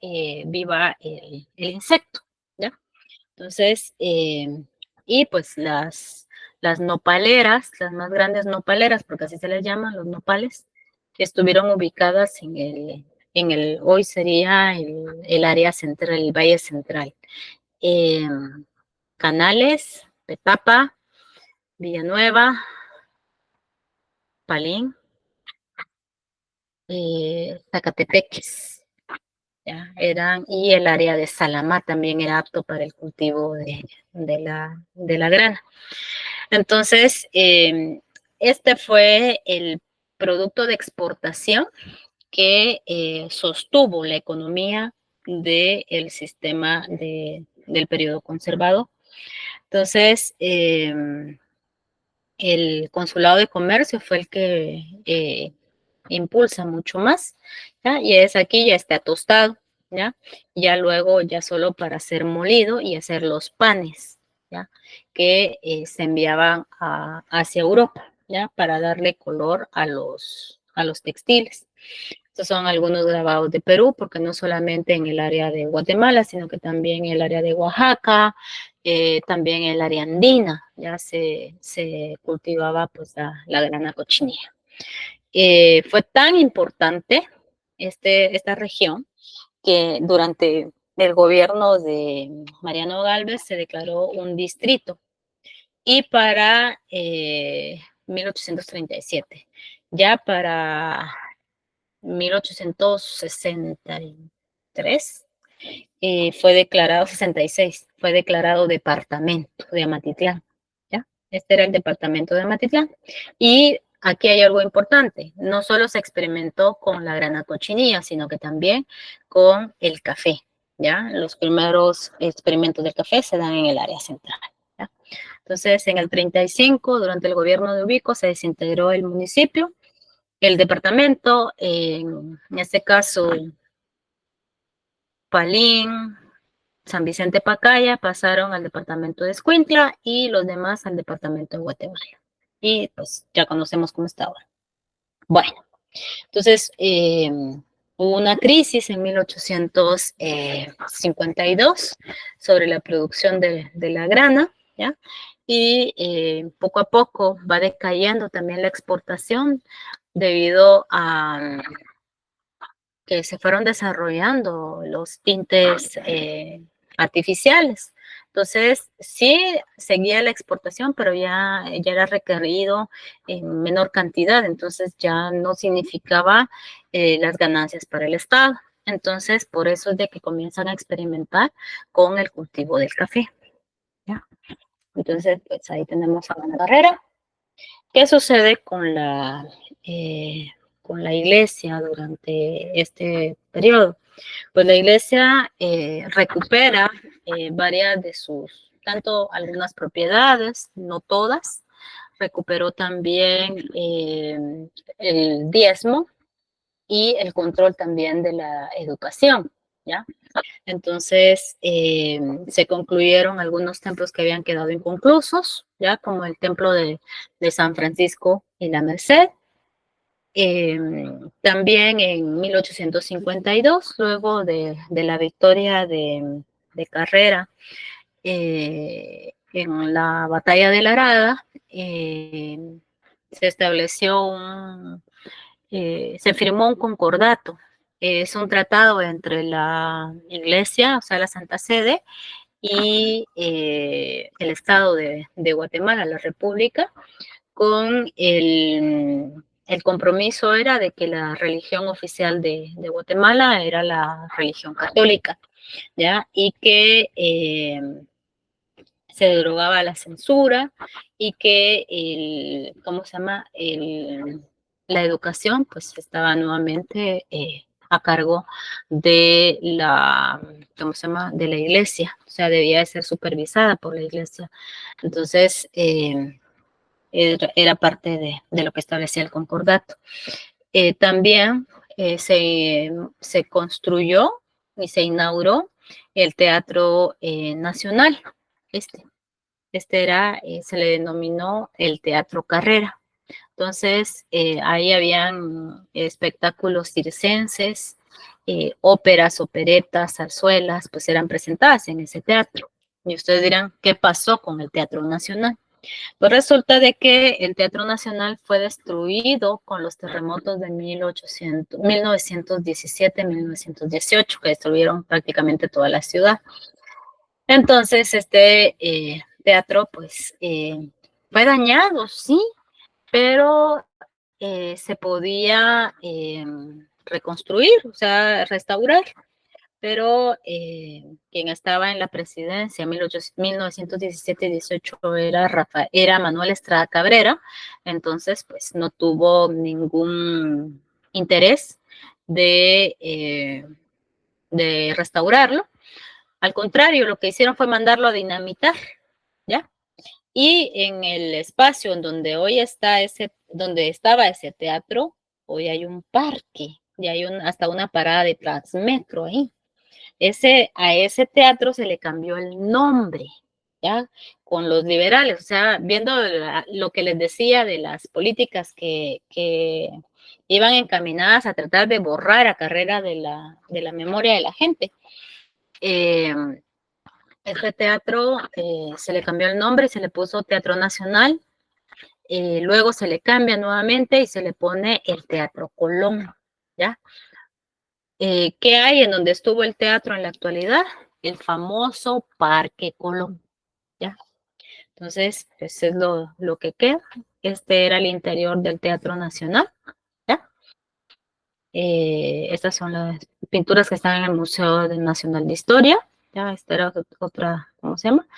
viva el insecto, ¿ya? Entonces, y pues las nopaleras, las más grandes nopaleras, porque así se les llaman, los nopales, estuvieron ubicadas hoy sería el área central, el Valle Central. Canales, Petapa, Villanueva, Palín, Zacatepeques, ¿ya? Y el área de Salamá también era apto para el cultivo de la grana. Entonces, este fue el producto de exportación que sostuvo la economía del sistema del periodo conservador. Entonces, el consulado de comercio fue el que impulsa mucho más, ¿ya? Y es aquí, ya está tostado, ¿ya? Ya luego, ya solo para ser molido y hacer los panes, ¿ya? Que se enviaban hacia Europa, ¿ya? Para darle color a los textiles. Estos son algunos grabados de Perú, porque no solamente en el área de Guatemala, sino que también en el área de Oaxaca, también en el área andina, ya se cultivaba pues la grana cochinilla. Fue tan importante esta región que durante el gobierno de Mariano Gálvez se declaró un distrito y para 1837, ya para 1863 fue declarado, 66, fue declarado departamento de Amatitlán, ¿ya? Este era el departamento de Amatitlán. Y aquí hay algo importante, no solo se experimentó con la grana cochinilla, sino que también con el café, ¿ya? Los primeros experimentos del café se dan en el área central, ¿ya? Entonces, en el 35, durante el gobierno de Ubico, se desintegró el municipio, el departamento, en este caso, Palín, San Vicente Pacaya, pasaron al departamento de Escuintla y los demás al departamento de Guatemala. Y pues ya conocemos cómo está ahora. Bueno, entonces hubo una crisis en 1852 sobre la producción de la grana, ¿ya? Y poco a poco va decayendo también la exportación debido a que se fueron desarrollando los tintes artificiales. Entonces, sí seguía la exportación, pero ya era requerido en menor cantidad, entonces ya no significaba las ganancias para el Estado. Entonces, por eso es de que comienzan a experimentar con el cultivo del café, ¿ya? Entonces, pues ahí tenemos a la carrera. ¿Qué sucede con la iglesia durante este periodo? Pues la iglesia recupera varias de tanto algunas propiedades, no todas, recuperó también el diezmo y el control también de la educación, ¿ya? Entonces, se concluyeron algunos templos que habían quedado inconclusos, ya como el templo de San Francisco y la Merced. También en 1852, luego de la victoria de Carrera en la batalla de la Arada, se estableció se firmó un concordato. Es un tratado entre la Iglesia, o sea, la Santa Sede, y el Estado de Guatemala, la República, con el compromiso era de que la religión oficial de Guatemala era la religión católica, ¿ya? Y que se derogaba la censura y que ¿cómo se llama? La educación pues estaba nuevamente a cargo de la, ¿cómo se llama? De la iglesia, o sea, debía de ser supervisada por la iglesia. Entonces, era parte de lo que establecía el concordato. También se construyó y se inauguró el Teatro Nacional. Este era, se le denominó el Teatro Carrera. Entonces, ahí habían espectáculos circenses, óperas, operetas, zarzuelas, pues eran presentadas en ese teatro. Y ustedes dirán, ¿qué pasó con el Teatro Nacional? Pues resulta de que el Teatro Nacional fue destruido con los terremotos de 1917-1918, que destruyeron prácticamente toda la ciudad. Entonces, este teatro, pues, fue dañado, sí, pero se podía reconstruir, o sea, restaurar. Pero quien estaba en la presidencia en 1917-18 era Manuel Estrada Cabrera, entonces pues no tuvo ningún interés de restaurarlo. Al contrario, lo que hicieron fue mandarlo a dinamitar, ¿ya? Y en el espacio en donde hoy está donde estaba ese teatro, hoy hay un parque y hay hasta una parada de Transmetro ahí. A ese teatro se le cambió el nombre, ¿ya? Con los liberales, o sea, viendo lo que les decía de las políticas que iban encaminadas a tratar de borrar a Carrera de la memoria de la gente. Este teatro se le cambió el nombre, se le puso Teatro Nacional, luego se le cambia nuevamente y se le pone el Teatro Colón, ¿ya? ¿Qué hay en donde estuvo el teatro en la actualidad? El famoso Parque Colón, ¿ya? Entonces, pues es lo que queda. Este era el interior del Teatro Nacional, ¿ya? Estas son las pinturas que están en el Museo Nacional de Historia, ¿ya? Esta era otra, ¿cómo se llama?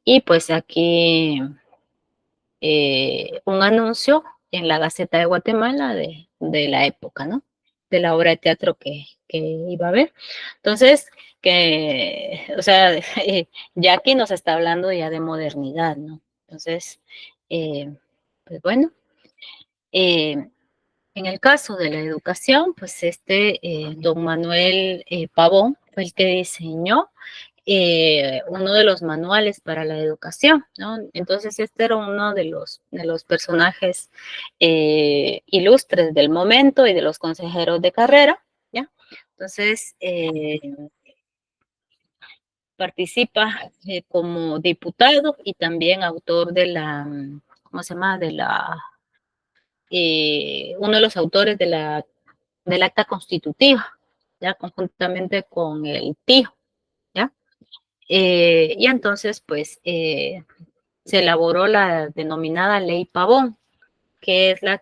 Y pues aquí un anuncio en la Gaceta de Guatemala de la época, ¿no? De la obra de teatro que iba a haber. Entonces, o sea, ya aquí nos está hablando ya de modernidad, ¿no? Entonces, pues bueno, en el caso de la educación, pues don Manuel Pavón fue el que diseñó uno de los manuales para la educación, ¿no? Entonces, este era uno de los personajes ilustres del momento y de los consejeros de carrera, ¿ya? Entonces, participa como diputado y también autor de ¿cómo se llama? Uno de los autores del acta constitutiva, ¿ya? Conjuntamente con el tío, ¿ya? Y entonces, pues, se elaboró la denominada Ley Pavón, que es la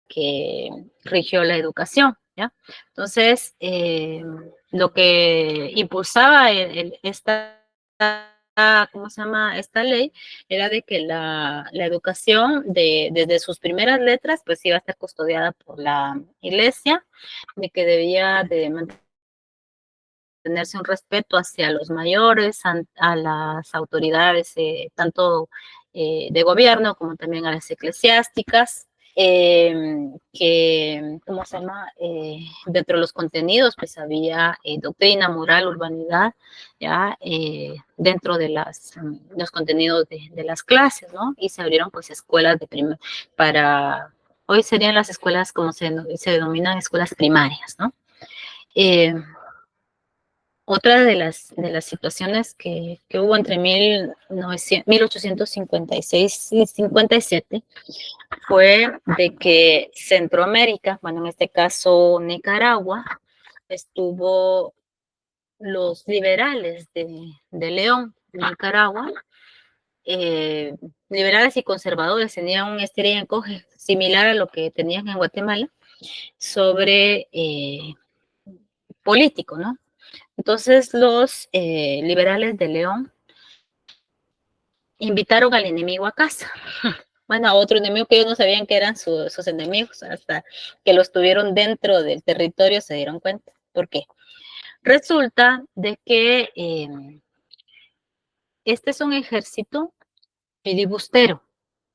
que rigió la educación, ¿ya? Entonces, lo que impulsaba ¿cómo se llama? Esta ley era de que la educación desde sus primeras letras, pues iba a estar custodiada por la iglesia, de que debía de tenerse un respeto hacia los mayores, a las autoridades, tanto de gobierno como también a las eclesiásticas, ¿cómo se llama? Dentro de los contenidos, pues había doctrina, moral, urbanidad, ya, dentro de los contenidos de las clases, ¿no? Y se abrieron, pues, escuelas hoy serían las escuelas, como se denominan, escuelas primarias, ¿no? Otra de las situaciones que hubo entre 1856 y 57 fue de que Centroamérica, bueno, en este caso Nicaragua, estuvo los liberales de León, Nicaragua, liberales y conservadores, tenían un estira y encoge similar a lo que tenían en Guatemala sobre político, ¿no? Entonces los liberales de León invitaron al enemigo a casa. bueno, a otro enemigo que ellos no sabían que eran sus enemigos, hasta que los tuvieron dentro del territorio se dieron cuenta. ¿Por qué? Resulta de que este es un ejército filibustero.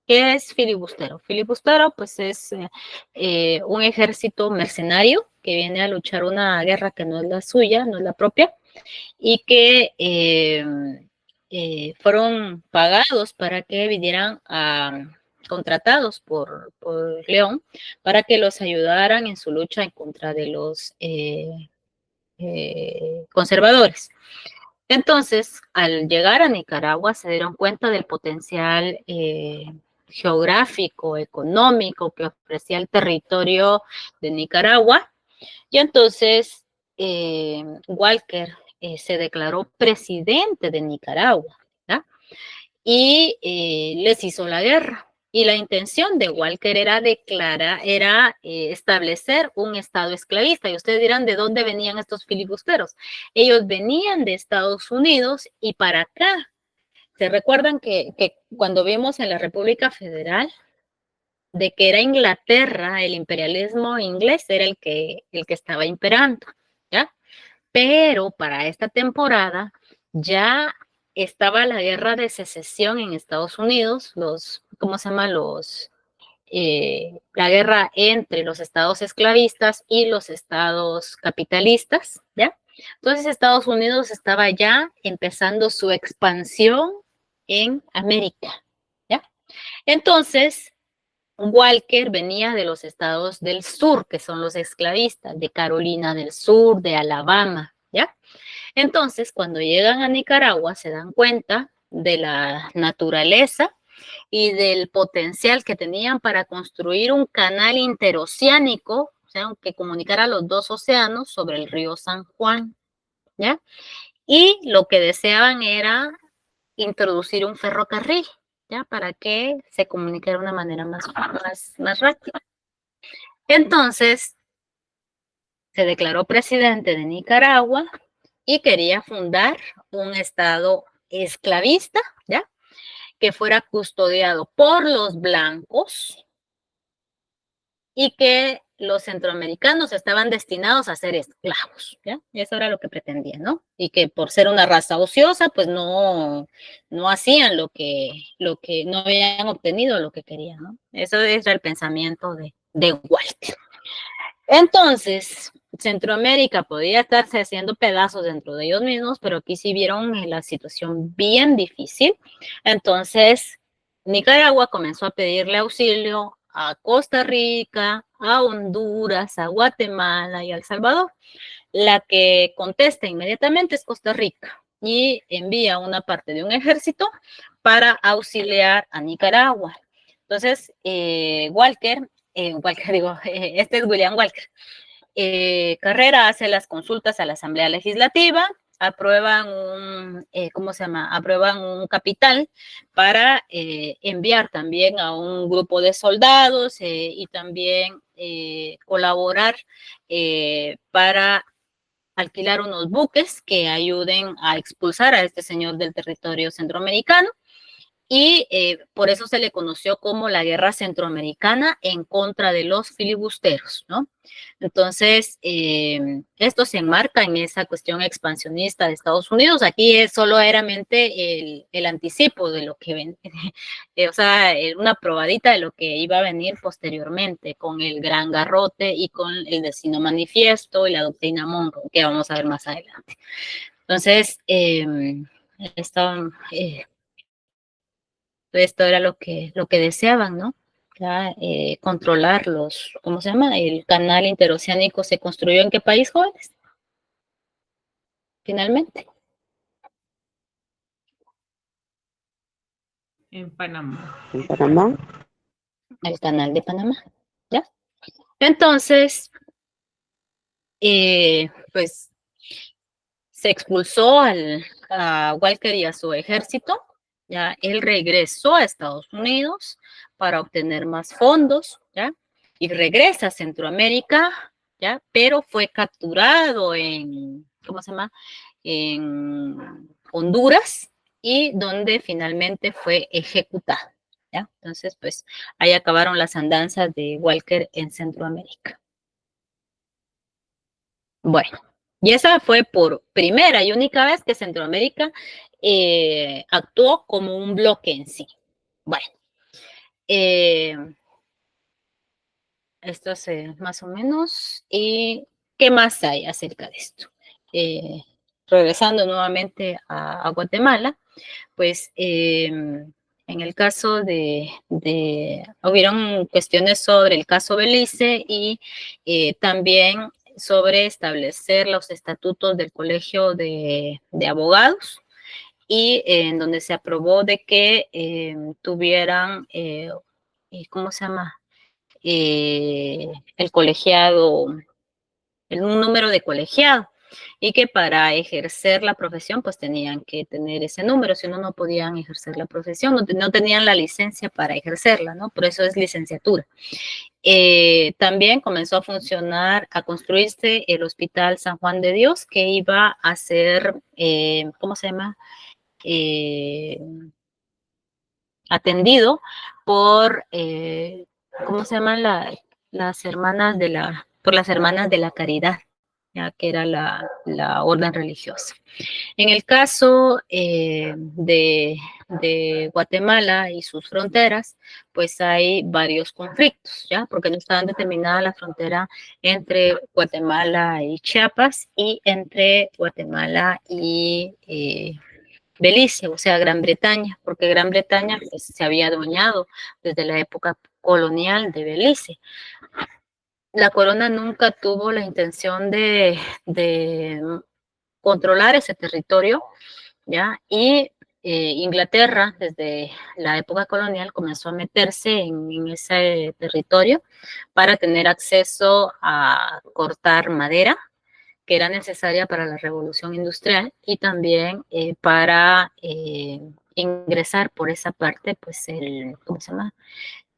¿Qué es filibustero? Filibustero, pues es un ejército mercenario que viene a luchar una guerra que no es la suya, no es la propia, y que fueron pagados para que vinieran contratados por León para que los ayudaran en su lucha en contra de los conservadores. Entonces, al llegar a Nicaragua, se dieron cuenta del potencial geográfico, económico que ofrecía el territorio de Nicaragua, y entonces Walker se declaró presidente de Nicaragua, ¿ya? Y les hizo la guerra. Y la intención de Walker era establecer un estado esclavista. Y ustedes dirán, ¿de dónde venían estos filibusteros? Ellos venían de Estados Unidos y para acá. ¿Se recuerdan que cuando vimos en la República Federal de que era Inglaterra, el imperialismo inglés era el que estaba imperando, ¿ya? Pero para esta temporada ya estaba la guerra de secesión en Estados Unidos, ¿cómo se llama? La guerra entre los estados esclavistas y los estados capitalistas, ¿ya? Entonces Estados Unidos estaba ya empezando su expansión en América, ¿ya? Entonces, Walker venía de los estados del sur, que son los esclavistas, de Carolina del Sur, de Alabama, ¿ya? Entonces, cuando llegan a Nicaragua, se dan cuenta de la naturaleza y del potencial que tenían para construir un canal interoceánico, o sea, que comunicara los dos océanos sobre el río San Juan, ¿ya? Y lo que deseaban era introducir un ferrocarril, ¿ya? Para que se comunicara de una manera más rápida. Entonces, se declaró presidente de Nicaragua y quería fundar un estado esclavista, ¿ya? Que fuera custodiado por los blancos y que los centroamericanos estaban destinados a ser esclavos, ¿ya? Y eso era lo que pretendía, ¿no? Y que por ser una raza ociosa, pues no hacían lo que no habían obtenido lo que querían, ¿no? Eso es el pensamiento de Walter. Entonces, Centroamérica podía estarse haciendo pedazos dentro de ellos mismos, pero aquí sí vieron la situación bien difícil. Entonces, Nicaragua comenzó a pedirle auxilio a Costa Rica, a Honduras, a Guatemala y a El Salvador. La que contesta inmediatamente es Costa Rica y envía una parte de un ejército para auxiliar a Nicaragua. Entonces, Walker, este es William Walker. Carrera hace las consultas a la Asamblea Legislativa, aprueban un capital para enviar también a un grupo de soldados y también colaborar para alquilar unos buques que ayuden a expulsar a este señor del territorio centroamericano. Y por eso se le conoció como la guerra centroamericana en contra de los filibusteros, ¿no? Entonces, esto se enmarca en esa cuestión expansionista de Estados Unidos. Aquí es solo meramente el anticipo de lo que ven, o sea, una probadita de lo que iba a venir posteriormente con el Gran Garrote y con el Destino Manifiesto y la doctrina Monroe, que vamos a ver más adelante. Entonces, esto era lo que deseaban, ¿no? Ya, controlar ¿cómo se llama? El canal interoceánico se construyó ¿en qué país, jóvenes? Finalmente. En Panamá. ¿En Panamá? El canal de Panamá, ¿ya? Entonces, pues, se expulsó a Walker y a su ejército, ya, él regresó a Estados Unidos para obtener más fondos, ya, y regresa a Centroamérica, ya, pero fue capturado ¿cómo se llama? En Honduras y donde finalmente fue ejecutado, ¿ya? Entonces, pues, ahí acabaron las andanzas de Walker en Centroamérica. Bueno, y esa fue por primera y única vez que Centroamérica actuó como un bloque en sí. Bueno, esto es más o menos. ¿Y qué más hay acerca de esto? Regresando nuevamente a Guatemala, pues en el caso hubieron cuestiones sobre el caso Belice y también sobre establecer los estatutos del Colegio de Abogados y en donde se aprobó de que tuvieran, ¿cómo se llama? El colegiado, un número de colegiado y que para ejercer la profesión pues tenían que tener ese número, si no, no podían ejercer la profesión, no tenían la licencia para ejercerla, ¿no? Por eso es licenciatura. También comenzó a funcionar, a construirse el Hospital San Juan de Dios, que iba a ser, ¿cómo se llama? Atendido por, ¿cómo se llaman las hermanas por las hermanas de la caridad, ya que era la orden religiosa. En el caso de Guatemala y sus fronteras, pues hay varios conflictos, ¿ya? Porque no estaban determinadas la frontera entre Guatemala y Chiapas y entre Guatemala y Belice, o sea, Gran Bretaña, porque Gran Bretaña pues, se había adueñado desde la época colonial de Belice. La corona nunca tuvo la intención de controlar ese territorio, ¿ya? Y Inglaterra, desde la época colonial, comenzó a meterse en ese territorio para tener acceso a cortar madera, que era necesaria para la revolución industrial y también para ingresar por esa parte, pues ¿cómo se llama?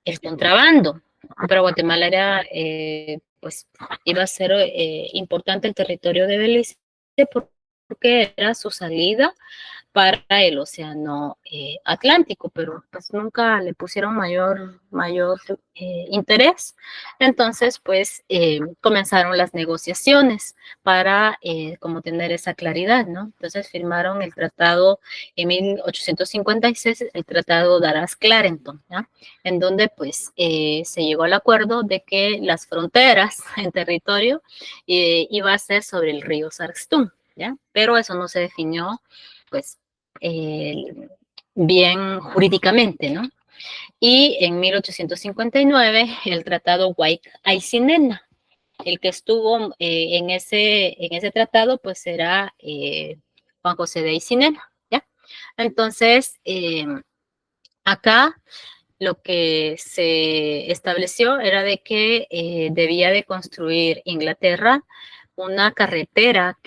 El contrabando. Para Guatemala era, pues, iba a ser importante el territorio de Belice porque era su salida para el océano Atlántico, pero pues nunca le pusieron mayor interés. Entonces, pues comenzaron las negociaciones para como tener esa claridad, ¿no? Entonces firmaron el tratado en 1856, el tratado de Arras-Clarendon, ¿ya? En donde pues se llegó al acuerdo de que las fronteras en territorio iba a ser sobre el río Sarstún, ¿ya? Pero eso no se definió pues bien jurídicamente, ¿no? Y en 1859 el tratado White-Aisinena, el que estuvo en ese tratado pues era Juan José de Aisinena, ¿ya? Entonces, acá lo que se estableció era de que debía de construir Inglaterra una carretera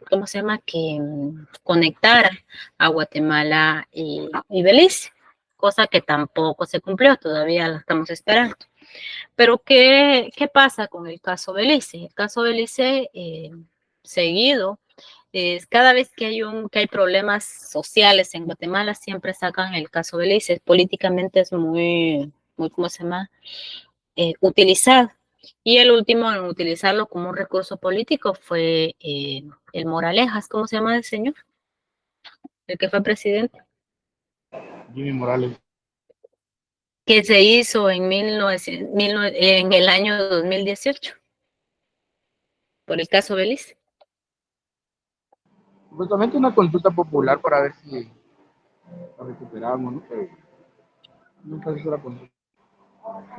¿cómo se llama? Que conectara a Guatemala y Belice, cosa que tampoco se cumplió, todavía la estamos esperando. Pero ¿qué pasa con el caso Belice? El caso Belice, seguido, cada vez que hay problemas sociales en Guatemala, siempre sacan el caso Belice. Políticamente es muy ¿cómo se llama? Utilizado. Y el último en utilizarlo como un recurso político fue el Moralejas. ¿Cómo se llama el señor? El que fue presidente. Jimmy Morales. Que se hizo en en el año 2018 por el caso Belice. Supuestamente una consulta popular para ver si la recuperamos, ¿no? Pero nunca se hizo la consulta.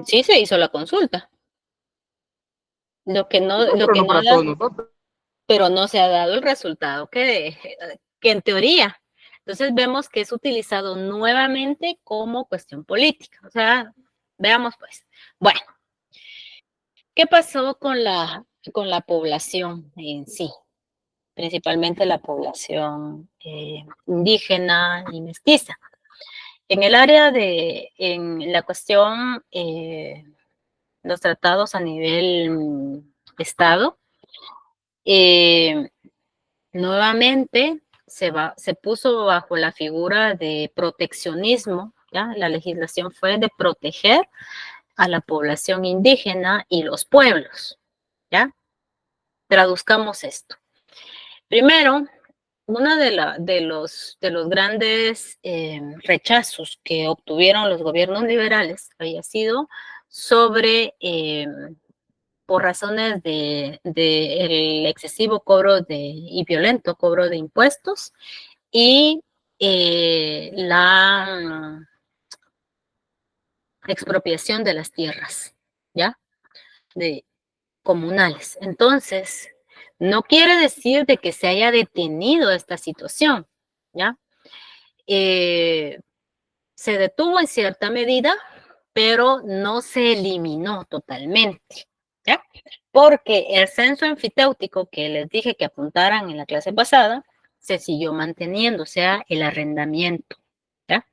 Sí se hizo la consulta. Lo que no, Pero no para todos nosotros. pero no se ha dado el resultado que en teoría. Entonces vemos que es utilizado nuevamente como cuestión política. O sea, veamos pues. Bueno, ¿qué pasó con la población en sí? Principalmente la población indígena y mestiza. En el área en la cuestión, los tratados a nivel Estado, nuevamente se puso bajo la figura de proteccionismo ¿ya? La legislación fue de proteger a la población indígena y los pueblos, ¿ya? Traduzcamos esto. Primero, uno de los grandes rechazos que obtuvieron los gobiernos liberales había sido sobre, por razones de el excesivo cobro y violento cobro de impuestos y la expropiación de las tierras, ¿ya? Comunales. Entonces, no quiere decir de que se haya detenido esta situación, ¿ya? Se detuvo en cierta medida, pero no se eliminó totalmente, ¿ya? Porque el censo enfiteutático que les dije que apuntaran en la clase pasada, se siguió manteniendo, o sea, el arrendamiento, ¿ya?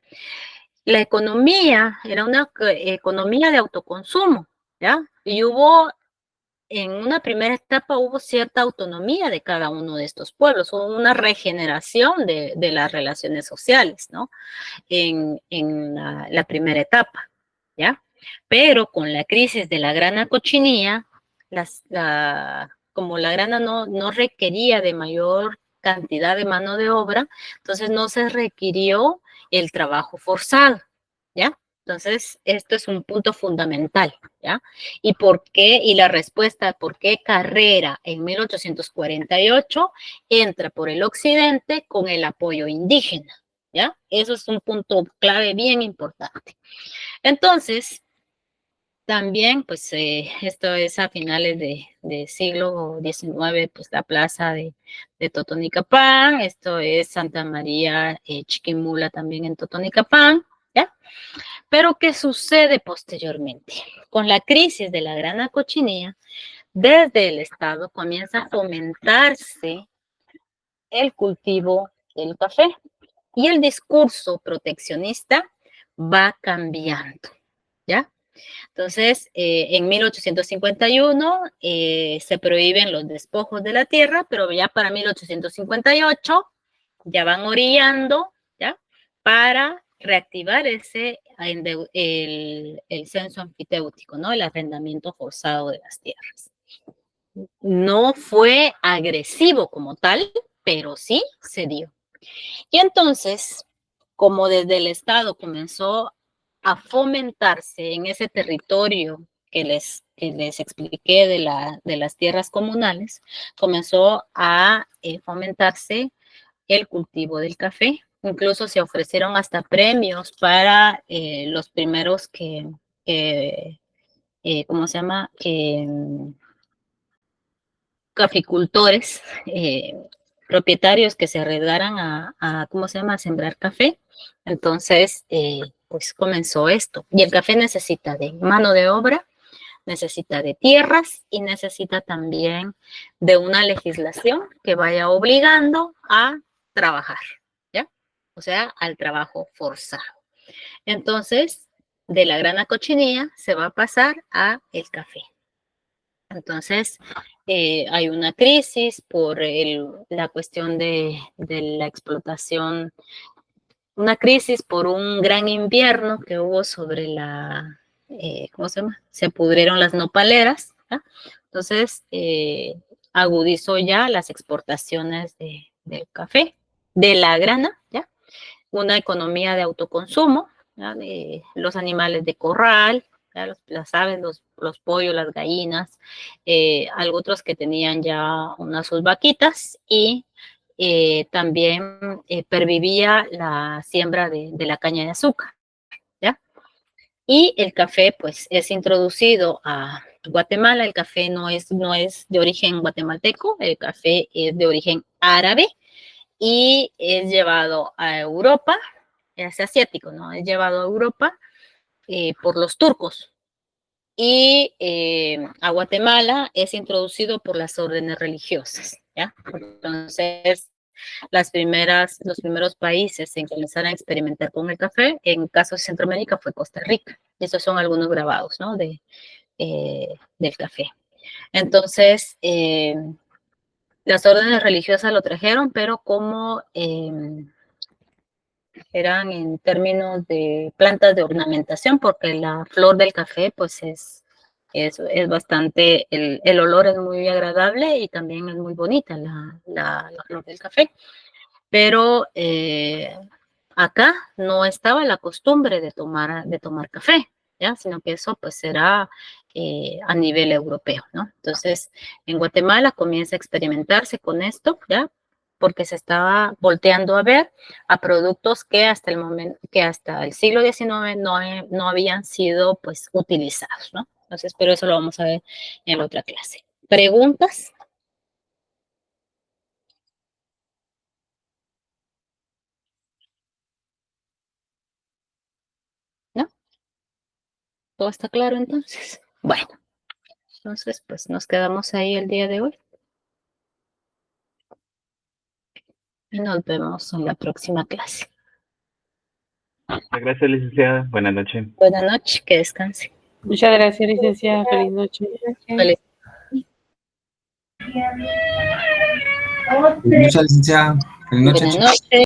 La economía era una economía de autoconsumo, ¿ya? Y en una primera etapa hubo cierta autonomía de cada uno de estos pueblos, hubo una regeneración de las relaciones sociales, ¿no? En la primera etapa, ¿ya? Pero con la crisis de la grana cochinilla, como la grana no requería de mayor cantidad de mano de obra, entonces no se requirió el trabajo forzado, ¿ya? Entonces, esto es un punto fundamental, ¿ya? ¿Y por qué? Y la respuesta, ¿por qué Carrera en 1848 entra por el occidente con el apoyo indígena? ¿Ya? Eso es un punto clave bien importante. Entonces, también, pues, esto es a finales de siglo XIX, pues, la plaza de Totonicapán, esto es Santa María Chiquimula también en Totonicapán, ¿ya? Pero, ¿qué sucede posteriormente? Con la crisis de la grana cochinilla, desde el Estado comienza a fomentarse el cultivo del café y el discurso proteccionista va cambiando, ¿ya? Entonces, en 1851 se prohíben los despojos de la tierra, pero ya para 1858 ya van orillando, ¿ya? Para reactivar el censo enfiteutático, ¿no? El arrendamiento forzado de las tierras. No fue agresivo como tal, pero sí se dio. Y entonces, como desde el Estado comenzó a fomentarse en ese territorio que les expliqué de las tierras comunales, comenzó a fomentarse el cultivo del café. Incluso se ofrecieron hasta premios para los primeros ¿cómo se llama? Caficultores, propietarios que se arriesgaran ¿cómo se llama?, a sembrar café. Entonces, pues comenzó esto. Y el café necesita de mano de obra, necesita de tierras y necesita también de una legislación que vaya obligando a trabajar, ¿ya? O sea, al trabajo forzado. Entonces, de la grana cochinilla se va a pasar a el café. Entonces, hay una crisis por la cuestión de la explotación, una crisis por un gran invierno que hubo sobre ¿cómo se llama? Se pudrieron las nopaleras, ¿ya? Entonces, agudizó ya las exportaciones del café, de la grana, ¿ya? Una economía de autoconsumo, ¿ya? De los animales de corral, ¿ya? Las aves, los pollos, las gallinas, otros que tenían ya sus vaquitas y también pervivía la siembra de la caña de azúcar, ¿ya? Y el café, pues, es introducido a Guatemala. El café no es de origen guatemalteco, el café es de origen árabe y es llevado a Europa, es asiático, ¿no? Es llevado a Europa por los turcos. Y a Guatemala es introducido por las órdenes religiosas, ¿ya? Entonces, los primeros países en comenzar a experimentar con el café, en caso de Centroamérica, fue Costa Rica. Y estos son algunos grabados, ¿no? Del café. Entonces, las órdenes religiosas lo trajeron, pero como eran en términos de plantas de ornamentación, porque la flor del café, pues es bastante, el olor es muy agradable y también es muy bonita la flor del café. Pero acá no estaba la costumbre de tomar café, ¿ya? Sino que eso pues será a nivel europeo, ¿no? Entonces, en Guatemala comienza a experimentarse con esto, ¿ya? Porque se estaba volteando a ver a productos que hasta el momento, que hasta el siglo XIX no habían sido pues utilizados, ¿no? Entonces, pero eso lo vamos a ver en la otra clase. ¿Preguntas? ¿No? ¿Todo está claro entonces? Bueno, entonces pues nos quedamos ahí el día de hoy y nos vemos en la próxima clase. Gracias, licenciada. Buenas noches. Buenas noches, que descanse. Muchas gracias, licenciada. Feliz noche. Feliz. Muchas licenciada. Feliz noche. Buenas noches.